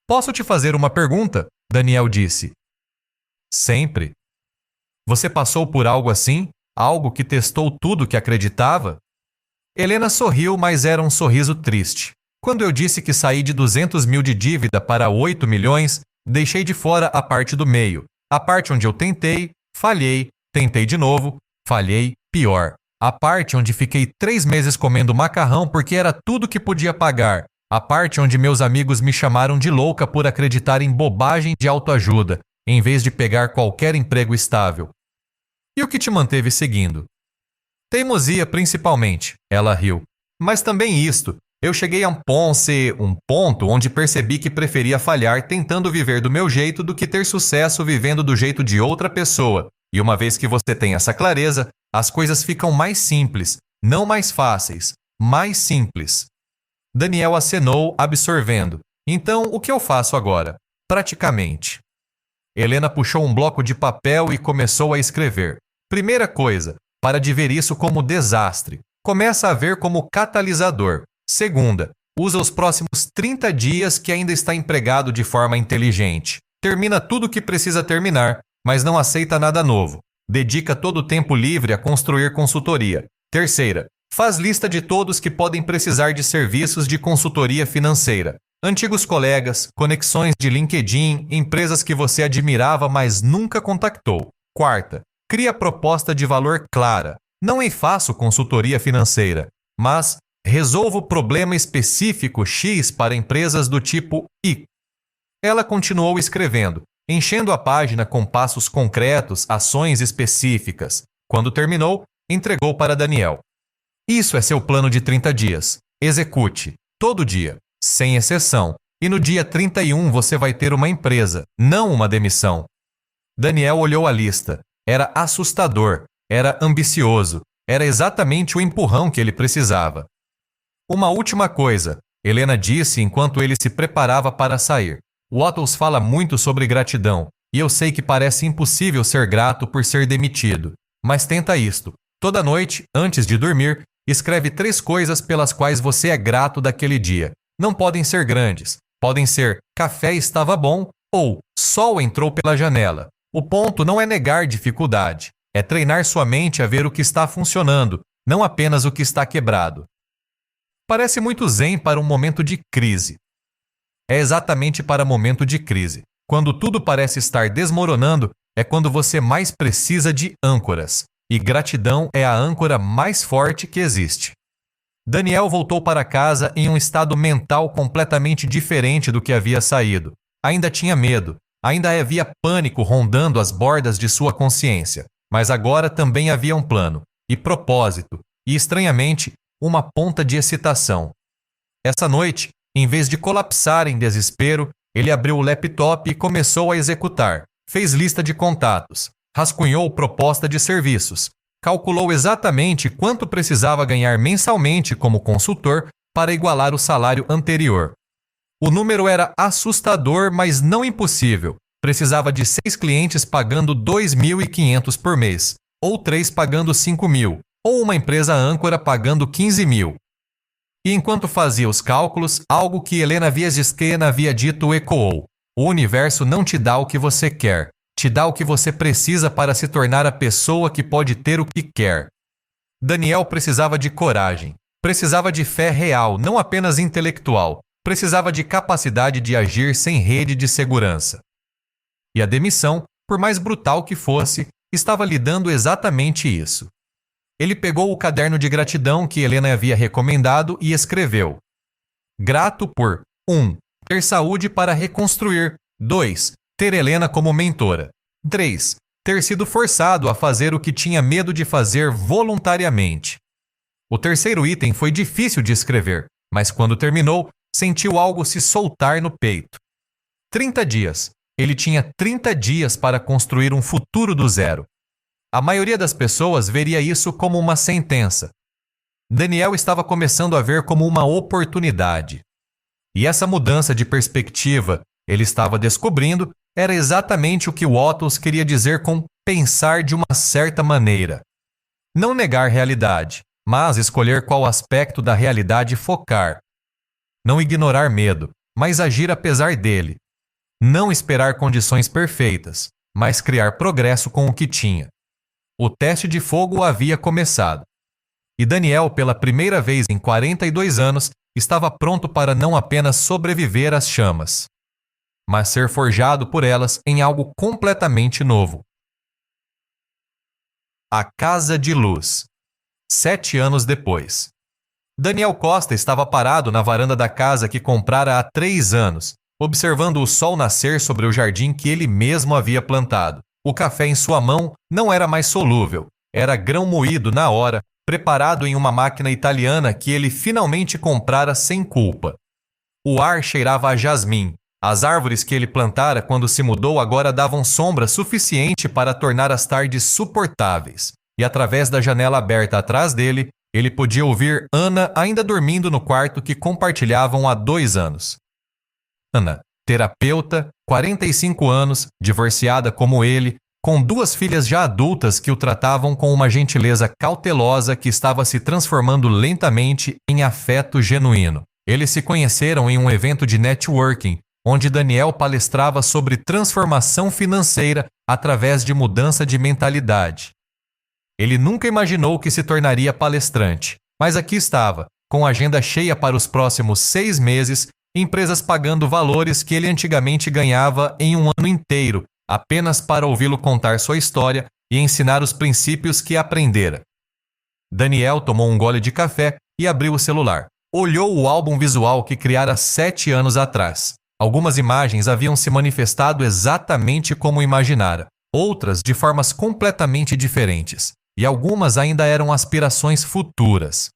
Posso te fazer uma pergunta? Daniel disse. Sempre. Você passou por algo assim? Algo que testou tudo que acreditava? Helena sorriu, mas era um sorriso triste. Quando eu disse que saí de 200 mil de dívida para 8 milhões, deixei de fora a parte do meio. A parte onde eu tentei, falhei, tentei de novo, falhei, pior. A parte onde fiquei 3 meses comendo macarrão porque era tudo que podia pagar. A parte onde meus amigos me chamaram de louca por acreditar em bobagem de autoajuda, em vez de pegar qualquer emprego estável. E o que te manteve seguindo? Teimosia principalmente, ela riu. Mas também isto. Eu cheguei a um ponto onde percebi que preferia falhar tentando viver do meu jeito do que ter sucesso vivendo do jeito de outra pessoa. E uma vez que você tem essa clareza, as coisas ficam mais simples, não mais fáceis, mais simples. Daniel acenou, absorvendo. Então, o que eu faço agora? Praticamente. Helena puxou um bloco de papel e começou a escrever. Primeira coisa, para de ver isso como desastre. Começa a ver como catalisador. Segunda, usa os próximos 30 dias que ainda está empregado de forma inteligente. Termina tudo o que precisa terminar, mas não aceita nada novo. Dedica todo o tempo livre a construir consultoria. Terceira, faz lista de todos que podem precisar de serviços de consultoria financeira. Antigos colegas, conexões de LinkedIn, empresas que você admirava, mas nunca contactou. Quarta, cria proposta de valor clara. Não faço consultoria financeira, mas resolvo problema específico X para empresas do tipo Y. Ela continuou escrevendo, enchendo a página com passos concretos, ações específicas. Quando terminou, entregou para Daniel. Isso é seu plano de 30 dias. Execute, todo dia, sem exceção. E no dia 31 você vai ter uma empresa, não uma demissão. Daniel olhou a lista. Era assustador, era ambicioso, era exatamente o empurrão que ele precisava. Uma última coisa, Helena disse enquanto ele se preparava para sair. Wattles fala muito sobre gratidão, e eu sei que parece impossível ser grato por ser demitido. Mas tenta isto. Toda noite, antes de dormir, escreve 3 coisas pelas quais você é grato daquele dia. Não podem ser grandes. Podem ser café estava bom ou sol entrou pela janela. O ponto não é negar dificuldade. É treinar sua mente a ver o que está funcionando, não apenas o que está quebrado. Parece muito zen para um momento de crise. É exatamente para momento de crise. Quando tudo parece estar desmoronando, é quando você mais precisa de âncoras. E gratidão é a âncora mais forte que existe. Daniel voltou para casa em um estado mental completamente diferente do que havia saído. Ainda tinha medo, ainda havia pânico rondando as bordas de sua consciência. Mas agora também havia um plano, e propósito, e estranhamente, uma ponta de excitação. Essa noite, em vez de colapsar em desespero, ele abriu o laptop e começou a executar. Fez lista de contatos, rascunhou proposta de serviços, calculou exatamente quanto precisava ganhar mensalmente como consultor para igualar o salário anterior. O número era assustador, mas não impossível. Precisava de 6 clientes pagando 2.500 por mês, ou 3 pagando 5.000, ou uma empresa âncora pagando 15.000. E enquanto fazia os cálculos, algo que Helena Viesquena havia dito ecoou. O universo não te dá o que você quer, te dá o que você precisa para se tornar a pessoa que pode ter o que quer. Daniel precisava de coragem, precisava de fé real, não apenas intelectual, precisava de capacidade de agir sem rede de segurança. E a demissão, por mais brutal que fosse, estava lhe dando exatamente isso. Ele pegou o caderno de gratidão que Helena havia recomendado e escreveu: grato por 1. Ter saúde para reconstruir. 2. Ter Helena como mentora. 3. Ter sido forçado a fazer o que tinha medo de fazer voluntariamente. O terceiro item foi difícil de escrever, mas quando terminou, sentiu algo se soltar no peito. 30 dias. Ele tinha 30 dias para construir um futuro do zero. A maioria das pessoas veria isso como uma sentença. Daniel estava começando a ver como uma oportunidade. E essa mudança de perspectiva, ele estava descobrindo, era exatamente o que Wattles queria dizer com pensar de uma certa maneira. Não negar realidade, mas escolher qual aspecto da realidade focar. Não ignorar medo, mas agir apesar dele. Não esperar condições perfeitas, mas criar progresso com o que tinha. O teste de fogo havia começado. E Daniel, pela primeira vez em 42 anos, estava pronto para não apenas sobreviver às chamas, mas ser forjado por elas em algo completamente novo. A Casa de Luz. 7 anos depois. Daniel Costa estava parado na varanda da casa que comprara há 3 anos, observando o sol nascer sobre o jardim que ele mesmo havia plantado. O café em sua mão não era mais solúvel, era grão moído na hora, preparado em uma máquina italiana que ele finalmente comprara sem culpa. O ar cheirava a jasmim. As árvores que ele plantara quando se mudou agora davam sombra suficiente para tornar as tardes suportáveis. E através da janela aberta atrás dele, ele podia ouvir Ana ainda dormindo no quarto que compartilhavam há 2 anos. Ana, terapeuta, 45 anos, divorciada como ele, com 2 filhas já adultas que o tratavam com uma gentileza cautelosa que estava se transformando lentamente em afeto genuíno. Eles se conheceram em um evento de networking, onde Daniel palestrava sobre transformação financeira através de mudança de mentalidade. Ele nunca imaginou que se tornaria palestrante, mas aqui estava, com a agenda cheia para os próximos 6 meses, empresas pagando valores que ele antigamente ganhava em um ano inteiro, apenas para ouvi-lo contar sua história e ensinar os princípios que aprendera. Daniel tomou um gole de café e abriu o celular. Olhou o álbum visual que criara 7 anos atrás. Algumas imagens haviam se manifestado exatamente como imaginara, outras de formas completamente diferentes, e algumas ainda eram aspirações futuras.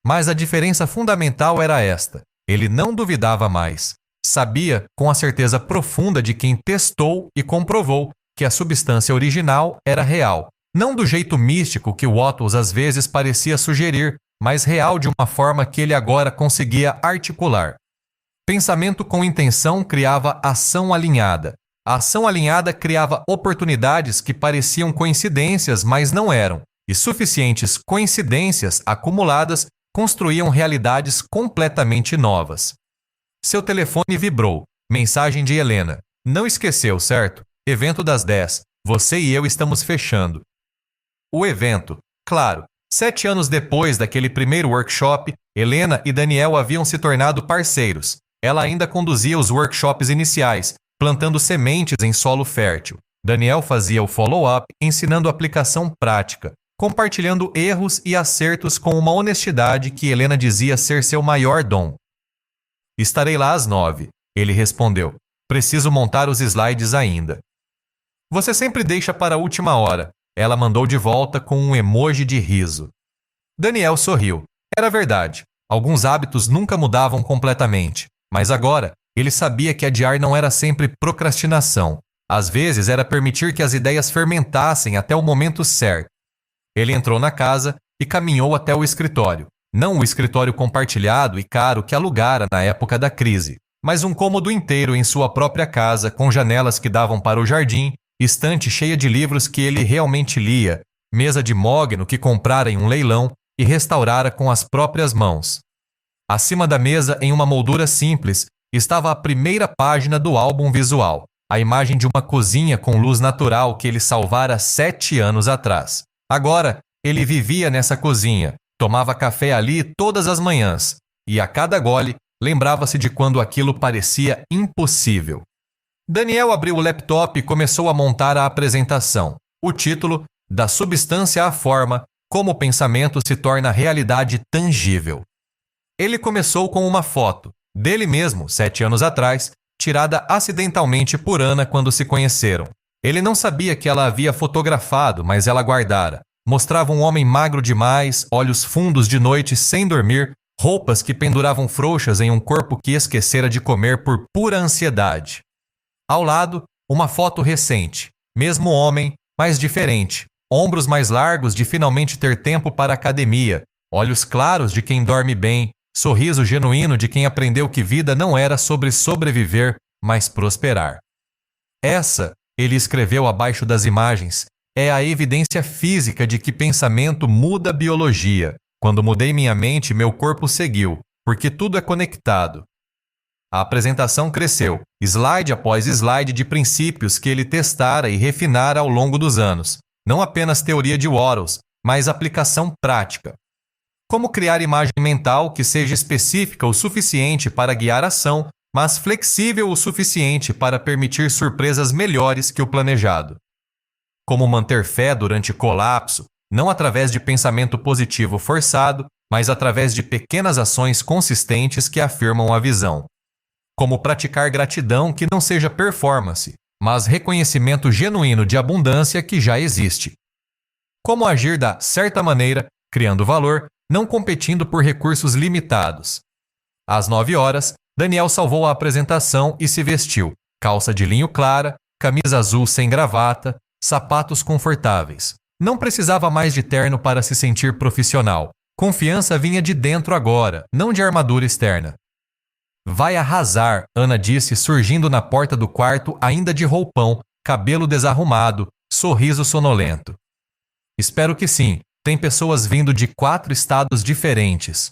Mas a diferença fundamental era esta: ele não duvidava mais. Sabia, com a certeza profunda de quem testou e comprovou que a substância original era real. Não do jeito místico que Wattles às vezes parecia sugerir, mas real de uma forma que ele agora conseguia articular. Pensamento com intenção criava ação alinhada. A ação alinhada criava oportunidades que pareciam coincidências, mas não eram. E suficientes coincidências acumuladas construíam realidades completamente novas. Seu telefone vibrou. Mensagem de Helena. Não esqueceu, certo? Evento das 10. Você e eu estamos fechando. O evento. Claro, 7 anos depois daquele primeiro workshop, Helena e Daniel haviam se tornado parceiros. Ela ainda conduzia os workshops iniciais, plantando sementes em solo fértil. Daniel fazia o follow-up, ensinando aplicação prática, compartilhando erros e acertos com uma honestidade que Helena dizia ser seu maior dom. Estarei lá às 9, ele respondeu. Preciso montar os slides ainda. Você sempre deixa para a última hora. Ela mandou de volta com um emoji de riso. Daniel sorriu. Era verdade. Alguns hábitos nunca mudavam completamente. Mas agora, ele sabia que adiar não era sempre procrastinação. Às vezes era permitir que as ideias fermentassem até o momento certo. Ele entrou na casa e caminhou até o escritório. Não o escritório compartilhado e caro que alugara na época da crise, mas um cômodo inteiro em sua própria casa, com janelas que davam para o jardim, estante cheia de livros que ele realmente lia, mesa de mogno que comprara em um leilão e restaurara com as próprias mãos. Acima da mesa, em uma moldura simples, estava a primeira página do álbum visual, a imagem de uma cozinha com luz natural que ele salvara 7 anos atrás. Agora, ele vivia nessa cozinha, tomava café ali todas as manhãs, e a cada gole, lembrava-se de quando aquilo parecia impossível. Daniel abriu o laptop e começou a montar a apresentação. O título, Da Substância à Forma, como o pensamento se torna realidade tangível. Ele começou com uma foto, dele mesmo, 7 anos atrás, tirada acidentalmente por Ana quando se conheceram. Ele não sabia que ela havia fotografado, mas ela guardara. Mostrava um homem magro demais, olhos fundos de noite sem dormir, roupas que penduravam frouxas em um corpo que esquecera de comer por pura ansiedade. Ao lado, uma foto recente, mesmo homem, mas diferente, ombros mais largos de finalmente ter tempo para a academia, olhos claros de quem dorme bem, sorriso genuíno de quem aprendeu que vida não era sobre sobreviver, mas prosperar. Essa, ele escreveu abaixo das imagens, é a evidência física de que pensamento muda a biologia. Quando mudei minha mente, meu corpo seguiu, porque tudo é conectado. A apresentação cresceu, slide após slide de princípios que ele testara e refinara ao longo dos anos. Não apenas teoria de Wattles, mas aplicação prática. Como criar imagem mental que seja específica o suficiente para guiar a ação, mas flexível o suficiente para permitir surpresas melhores que o planejado. Como manter fé durante colapso, não através de pensamento positivo forçado, mas através de pequenas ações consistentes que afirmam a visão. Como praticar gratidão que não seja performance, mas reconhecimento genuíno de abundância que já existe. Como agir da certa maneira, criando valor, não competindo por recursos limitados. Às 9 horas, Daniel salvou a apresentação e se vestiu. Calça de linho clara, camisa azul sem gravata, sapatos confortáveis. Não precisava mais de terno para se sentir profissional. Confiança vinha de dentro agora, não de armadura externa. Vai arrasar, Ana disse, surgindo na porta do quarto ainda de roupão, cabelo desarrumado, sorriso sonolento. Espero que sim, tem pessoas vindo de 4 estados diferentes.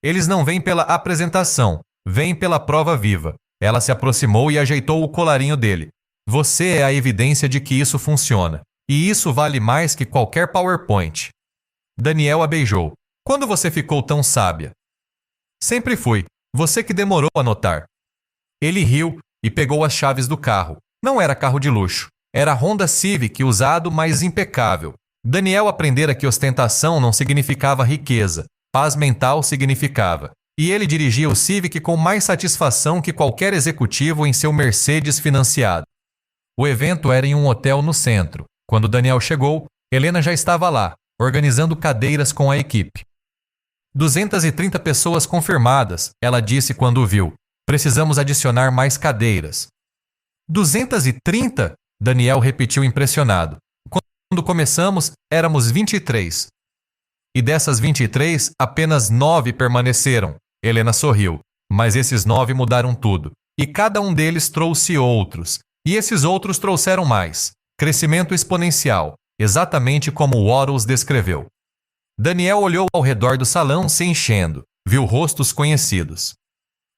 Eles não vêm pela apresentação, vêm pela prova viva. Ela se aproximou e ajeitou o colarinho dele. Você é a evidência de que isso funciona. E isso vale mais que qualquer PowerPoint. Daniel a beijou. Quando você ficou tão sábia? Sempre fui. Você que demorou a notar. Ele riu e pegou as chaves do carro. Não era carro de luxo. Era Honda Civic usado, mas impecável. Daniel aprendera que ostentação não significava riqueza. Paz mental significava. E ele dirigia o Civic com mais satisfação que qualquer executivo em seu Mercedes financiado. O evento era em um hotel no centro. Quando Daniel chegou, Helena já estava lá, organizando cadeiras com a equipe. 230 pessoas confirmadas, ela disse quando o viu. Precisamos adicionar mais cadeiras. 230? Daniel repetiu impressionado. Quando começamos, éramos 23. E dessas 23, apenas 9 permaneceram. Helena sorriu. Mas esses 9 mudaram tudo. E cada um deles trouxe outros. E esses outros trouxeram mais. Crescimento exponencial, exatamente como Wattles descreveu. Daniel olhou ao redor do salão se enchendo. Viu rostos conhecidos.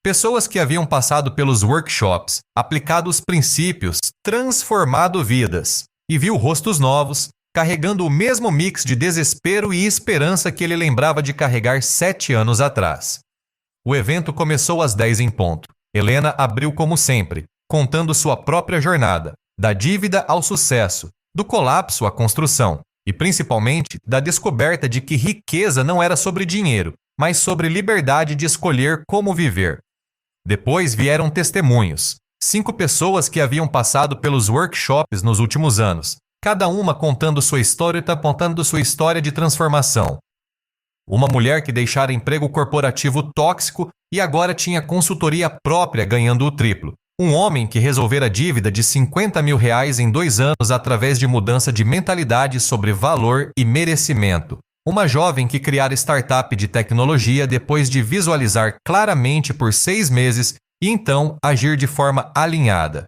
Pessoas que haviam passado pelos workshops, aplicado os princípios, transformado vidas. E viu rostos novos, carregando o mesmo mix de desespero e esperança que ele lembrava de carregar 7 anos atrás. O evento começou às 10 em ponto. Helena abriu como sempre, contando sua própria jornada, da dívida ao sucesso, do colapso à construção, e principalmente da descoberta de que riqueza não era sobre dinheiro, mas sobre liberdade de escolher como viver. Depois vieram testemunhos, 5 pessoas que haviam passado pelos workshops nos últimos anos, cada uma contando sua história de transformação. Uma mulher que deixara emprego corporativo tóxico e agora tinha consultoria própria ganhando o triplo. Um homem que resolvera dívida de R$50 mil em 2 anos através de mudança de mentalidade sobre valor e merecimento. Uma jovem que criara startup de tecnologia depois de visualizar claramente por 6 meses e então agir de forma alinhada.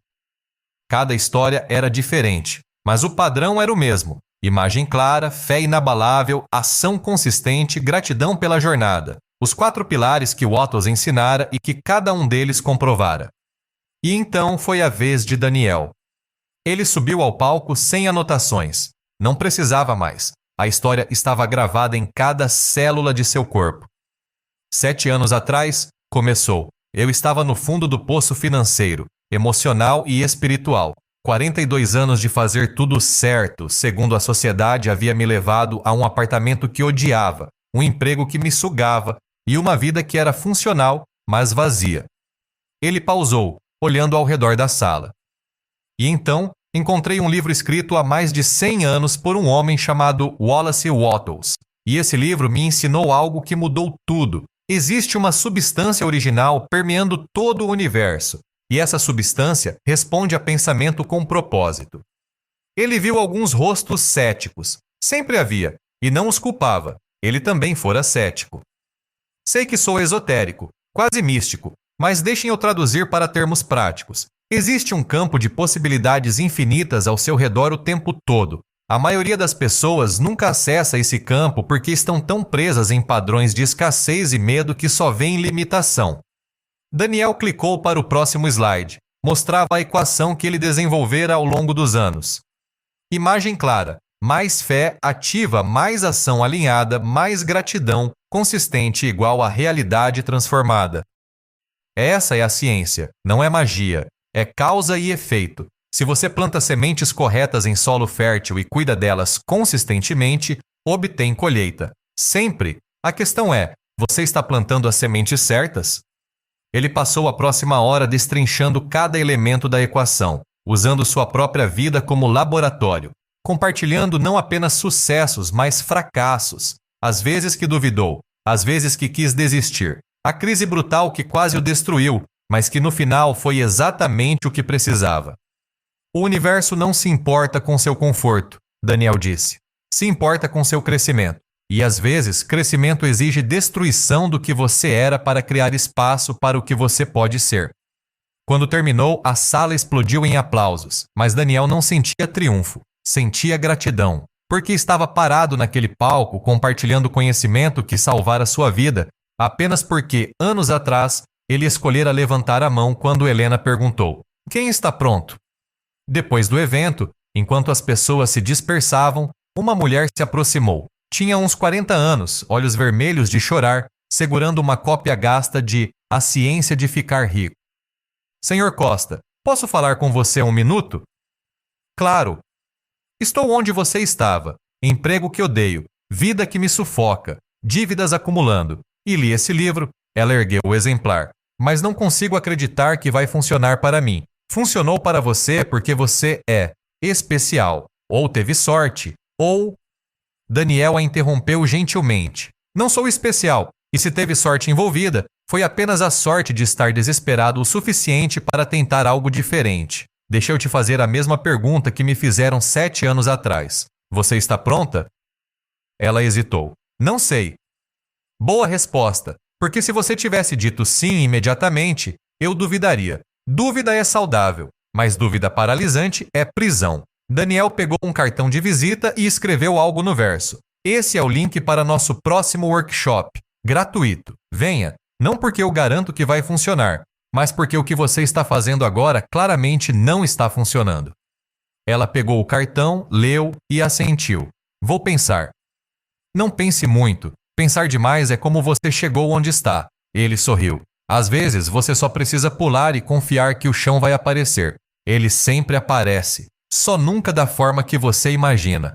Cada história era diferente, mas o padrão era o mesmo. Imagem clara, fé inabalável, ação consistente, gratidão pela jornada. Os 4 pilares que Wattles ensinara e que cada um deles comprovara. E então foi a vez de Daniel. Ele subiu ao palco sem anotações. Não precisava mais. A história estava gravada em cada célula de seu corpo. 7 anos atrás, começou. Eu estava no fundo do poço financeiro, emocional e espiritual. 42 anos de fazer tudo certo, segundo a sociedade havia me levado a um apartamento que odiava, um emprego que me sugava e uma vida que era funcional, mas vazia. Ele pausou, olhando ao redor da sala. E então, encontrei um livro escrito há mais de 100 anos por um homem chamado Wallace Wattles. E esse livro me ensinou algo que mudou tudo. Existe uma substância original permeando todo o universo. E essa substância responde a pensamento com propósito. Ele viu alguns rostos céticos. Sempre havia, e não os culpava. Ele também fora cético. Sei que sou esotérico, quase místico, mas deixem eu traduzir para termos práticos. Existe um campo de possibilidades infinitas ao seu redor o tempo todo. A maioria das pessoas nunca acessa esse campo porque estão tão presas em padrões de escassez e medo que só veem limitação. Daniel clicou para o próximo slide. Mostrava a equação que ele desenvolvera ao longo dos anos. Imagem clara. Mais fé ativa, mais ação alinhada, mais gratidão consistente igual a realidade transformada. Essa é a ciência, não é magia. É causa e efeito. Se você planta sementes corretas em solo fértil e cuida delas consistentemente, obtém colheita. Sempre. A questão é, você está plantando as sementes certas? Ele passou a próxima hora destrinchando cada elemento da equação, usando sua própria vida como laboratório, compartilhando não apenas sucessos, mas fracassos, às vezes que duvidou, às vezes que quis desistir, a crise brutal que quase o destruiu, mas que no final foi exatamente o que precisava. O universo não se importa com seu conforto, Daniel disse. Se importa com seu crescimento. E às vezes, crescimento exige destruição do que você era para criar espaço para o que você pode ser. Quando terminou, a sala explodiu em aplausos, mas Daniel não sentia triunfo, sentia gratidão, porque estava parado naquele palco compartilhando conhecimento que salvara sua vida, apenas porque, anos atrás, ele escolhera levantar a mão quando Helena perguntou: "Quem está pronto?" Depois do evento, enquanto as pessoas se dispersavam, uma mulher se aproximou. Tinha uns 40 anos, olhos vermelhos de chorar, segurando uma cópia gasta de A Ciência de Ficar Rico. "Senhor Costa, posso falar com você um minuto?" "Claro." "Estou onde você estava. Emprego que odeio, vida que me sufoca, dívidas acumulando. E li esse livro." Ela ergueu o exemplar. "Mas não consigo acreditar que vai funcionar para mim. Funcionou para você porque você é especial. Ou teve sorte, ou..." Daniel a interrompeu gentilmente. "Não sou especial, e se teve sorte envolvida, Foi apenas a sorte de estar desesperado o suficiente para tentar algo diferente. Deixa eu te fazer a mesma pergunta que me fizeram 7 anos atrás. Você está pronta? Ela hesitou. Não sei. Boa resposta, porque se você tivesse dito sim imediatamente, eu duvidaria. Dúvida é saudável, mas dúvida paralisante é prisão. Daniel pegou um cartão de visita e escreveu algo no verso. Esse é o link para nosso próximo workshop. Gratuito. Venha. Não porque eu garanto que vai funcionar, mas porque o que você está fazendo agora claramente não está funcionando. Ela pegou o cartão, leu e assentiu. Vou pensar. Não pense muito. Pensar demais é como você chegou onde está. Ele sorriu. Às vezes, você só precisa pular e confiar que o chão vai aparecer. Ele sempre aparece. Só nunca da forma que você imagina.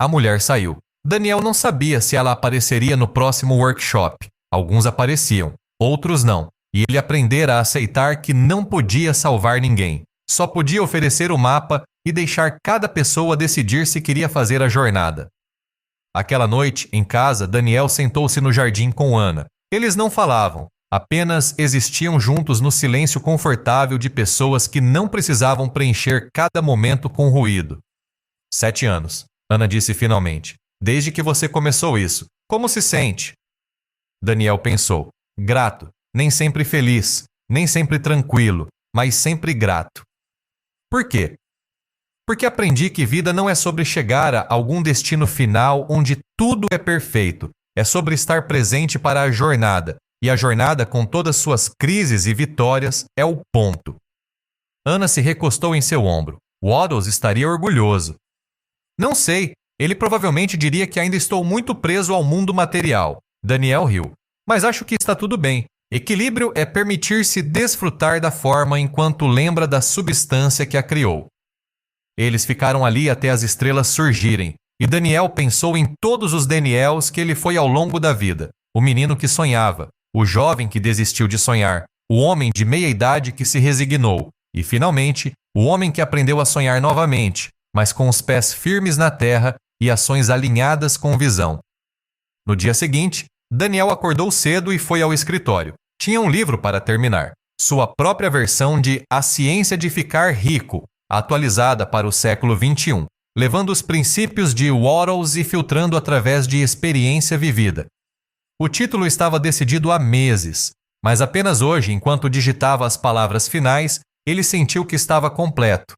A mulher saiu. Daniel não sabia se ela apareceria no próximo workshop. Alguns apareciam, outros não. E ele aprendera a aceitar que não podia salvar ninguém. Só podia oferecer o mapa e deixar cada pessoa decidir se queria fazer a jornada. Aquela noite, em casa, Daniel sentou-se no jardim com Ana. Eles não falavam, apenas existiam juntos no silêncio confortável de pessoas que não precisavam preencher cada momento com ruído. 7 anos, Ana disse finalmente. Desde que você começou isso, como se sente? Daniel pensou. Grato, nem sempre feliz, nem sempre tranquilo, mas sempre grato. Por quê? Porque aprendi que vida não é sobre chegar a algum destino final onde tudo é perfeito. É sobre estar presente para a jornada. E a jornada, com todas suas crises e vitórias, é o ponto. Ana se recostou em seu ombro. Waddles estaria orgulhoso. Não sei, ele provavelmente diria que ainda estou muito preso ao mundo material. Daniel riu. Mas acho que está tudo bem. Equilíbrio é permitir-se desfrutar da forma enquanto lembra da substância que a criou. Eles ficaram ali até as estrelas surgirem, e Daniel pensou em todos os Daniels que ele foi ao longo da vida. O menino que sonhava, o jovem que desistiu de sonhar, o homem de meia idade que se resignou, e, finalmente, o homem que aprendeu a sonhar novamente, mas com os pés firmes na terra e ações alinhadas com visão. No dia seguinte, Daniel acordou cedo e foi ao escritório. Tinha um livro para terminar, sua própria versão de A Ciência de Ficar Rico, atualizada para o século XXI, levando os princípios de Waddles e filtrando através de experiência vivida. O título estava decidido há meses, mas apenas hoje, enquanto digitava as palavras finais, ele sentiu que estava completo,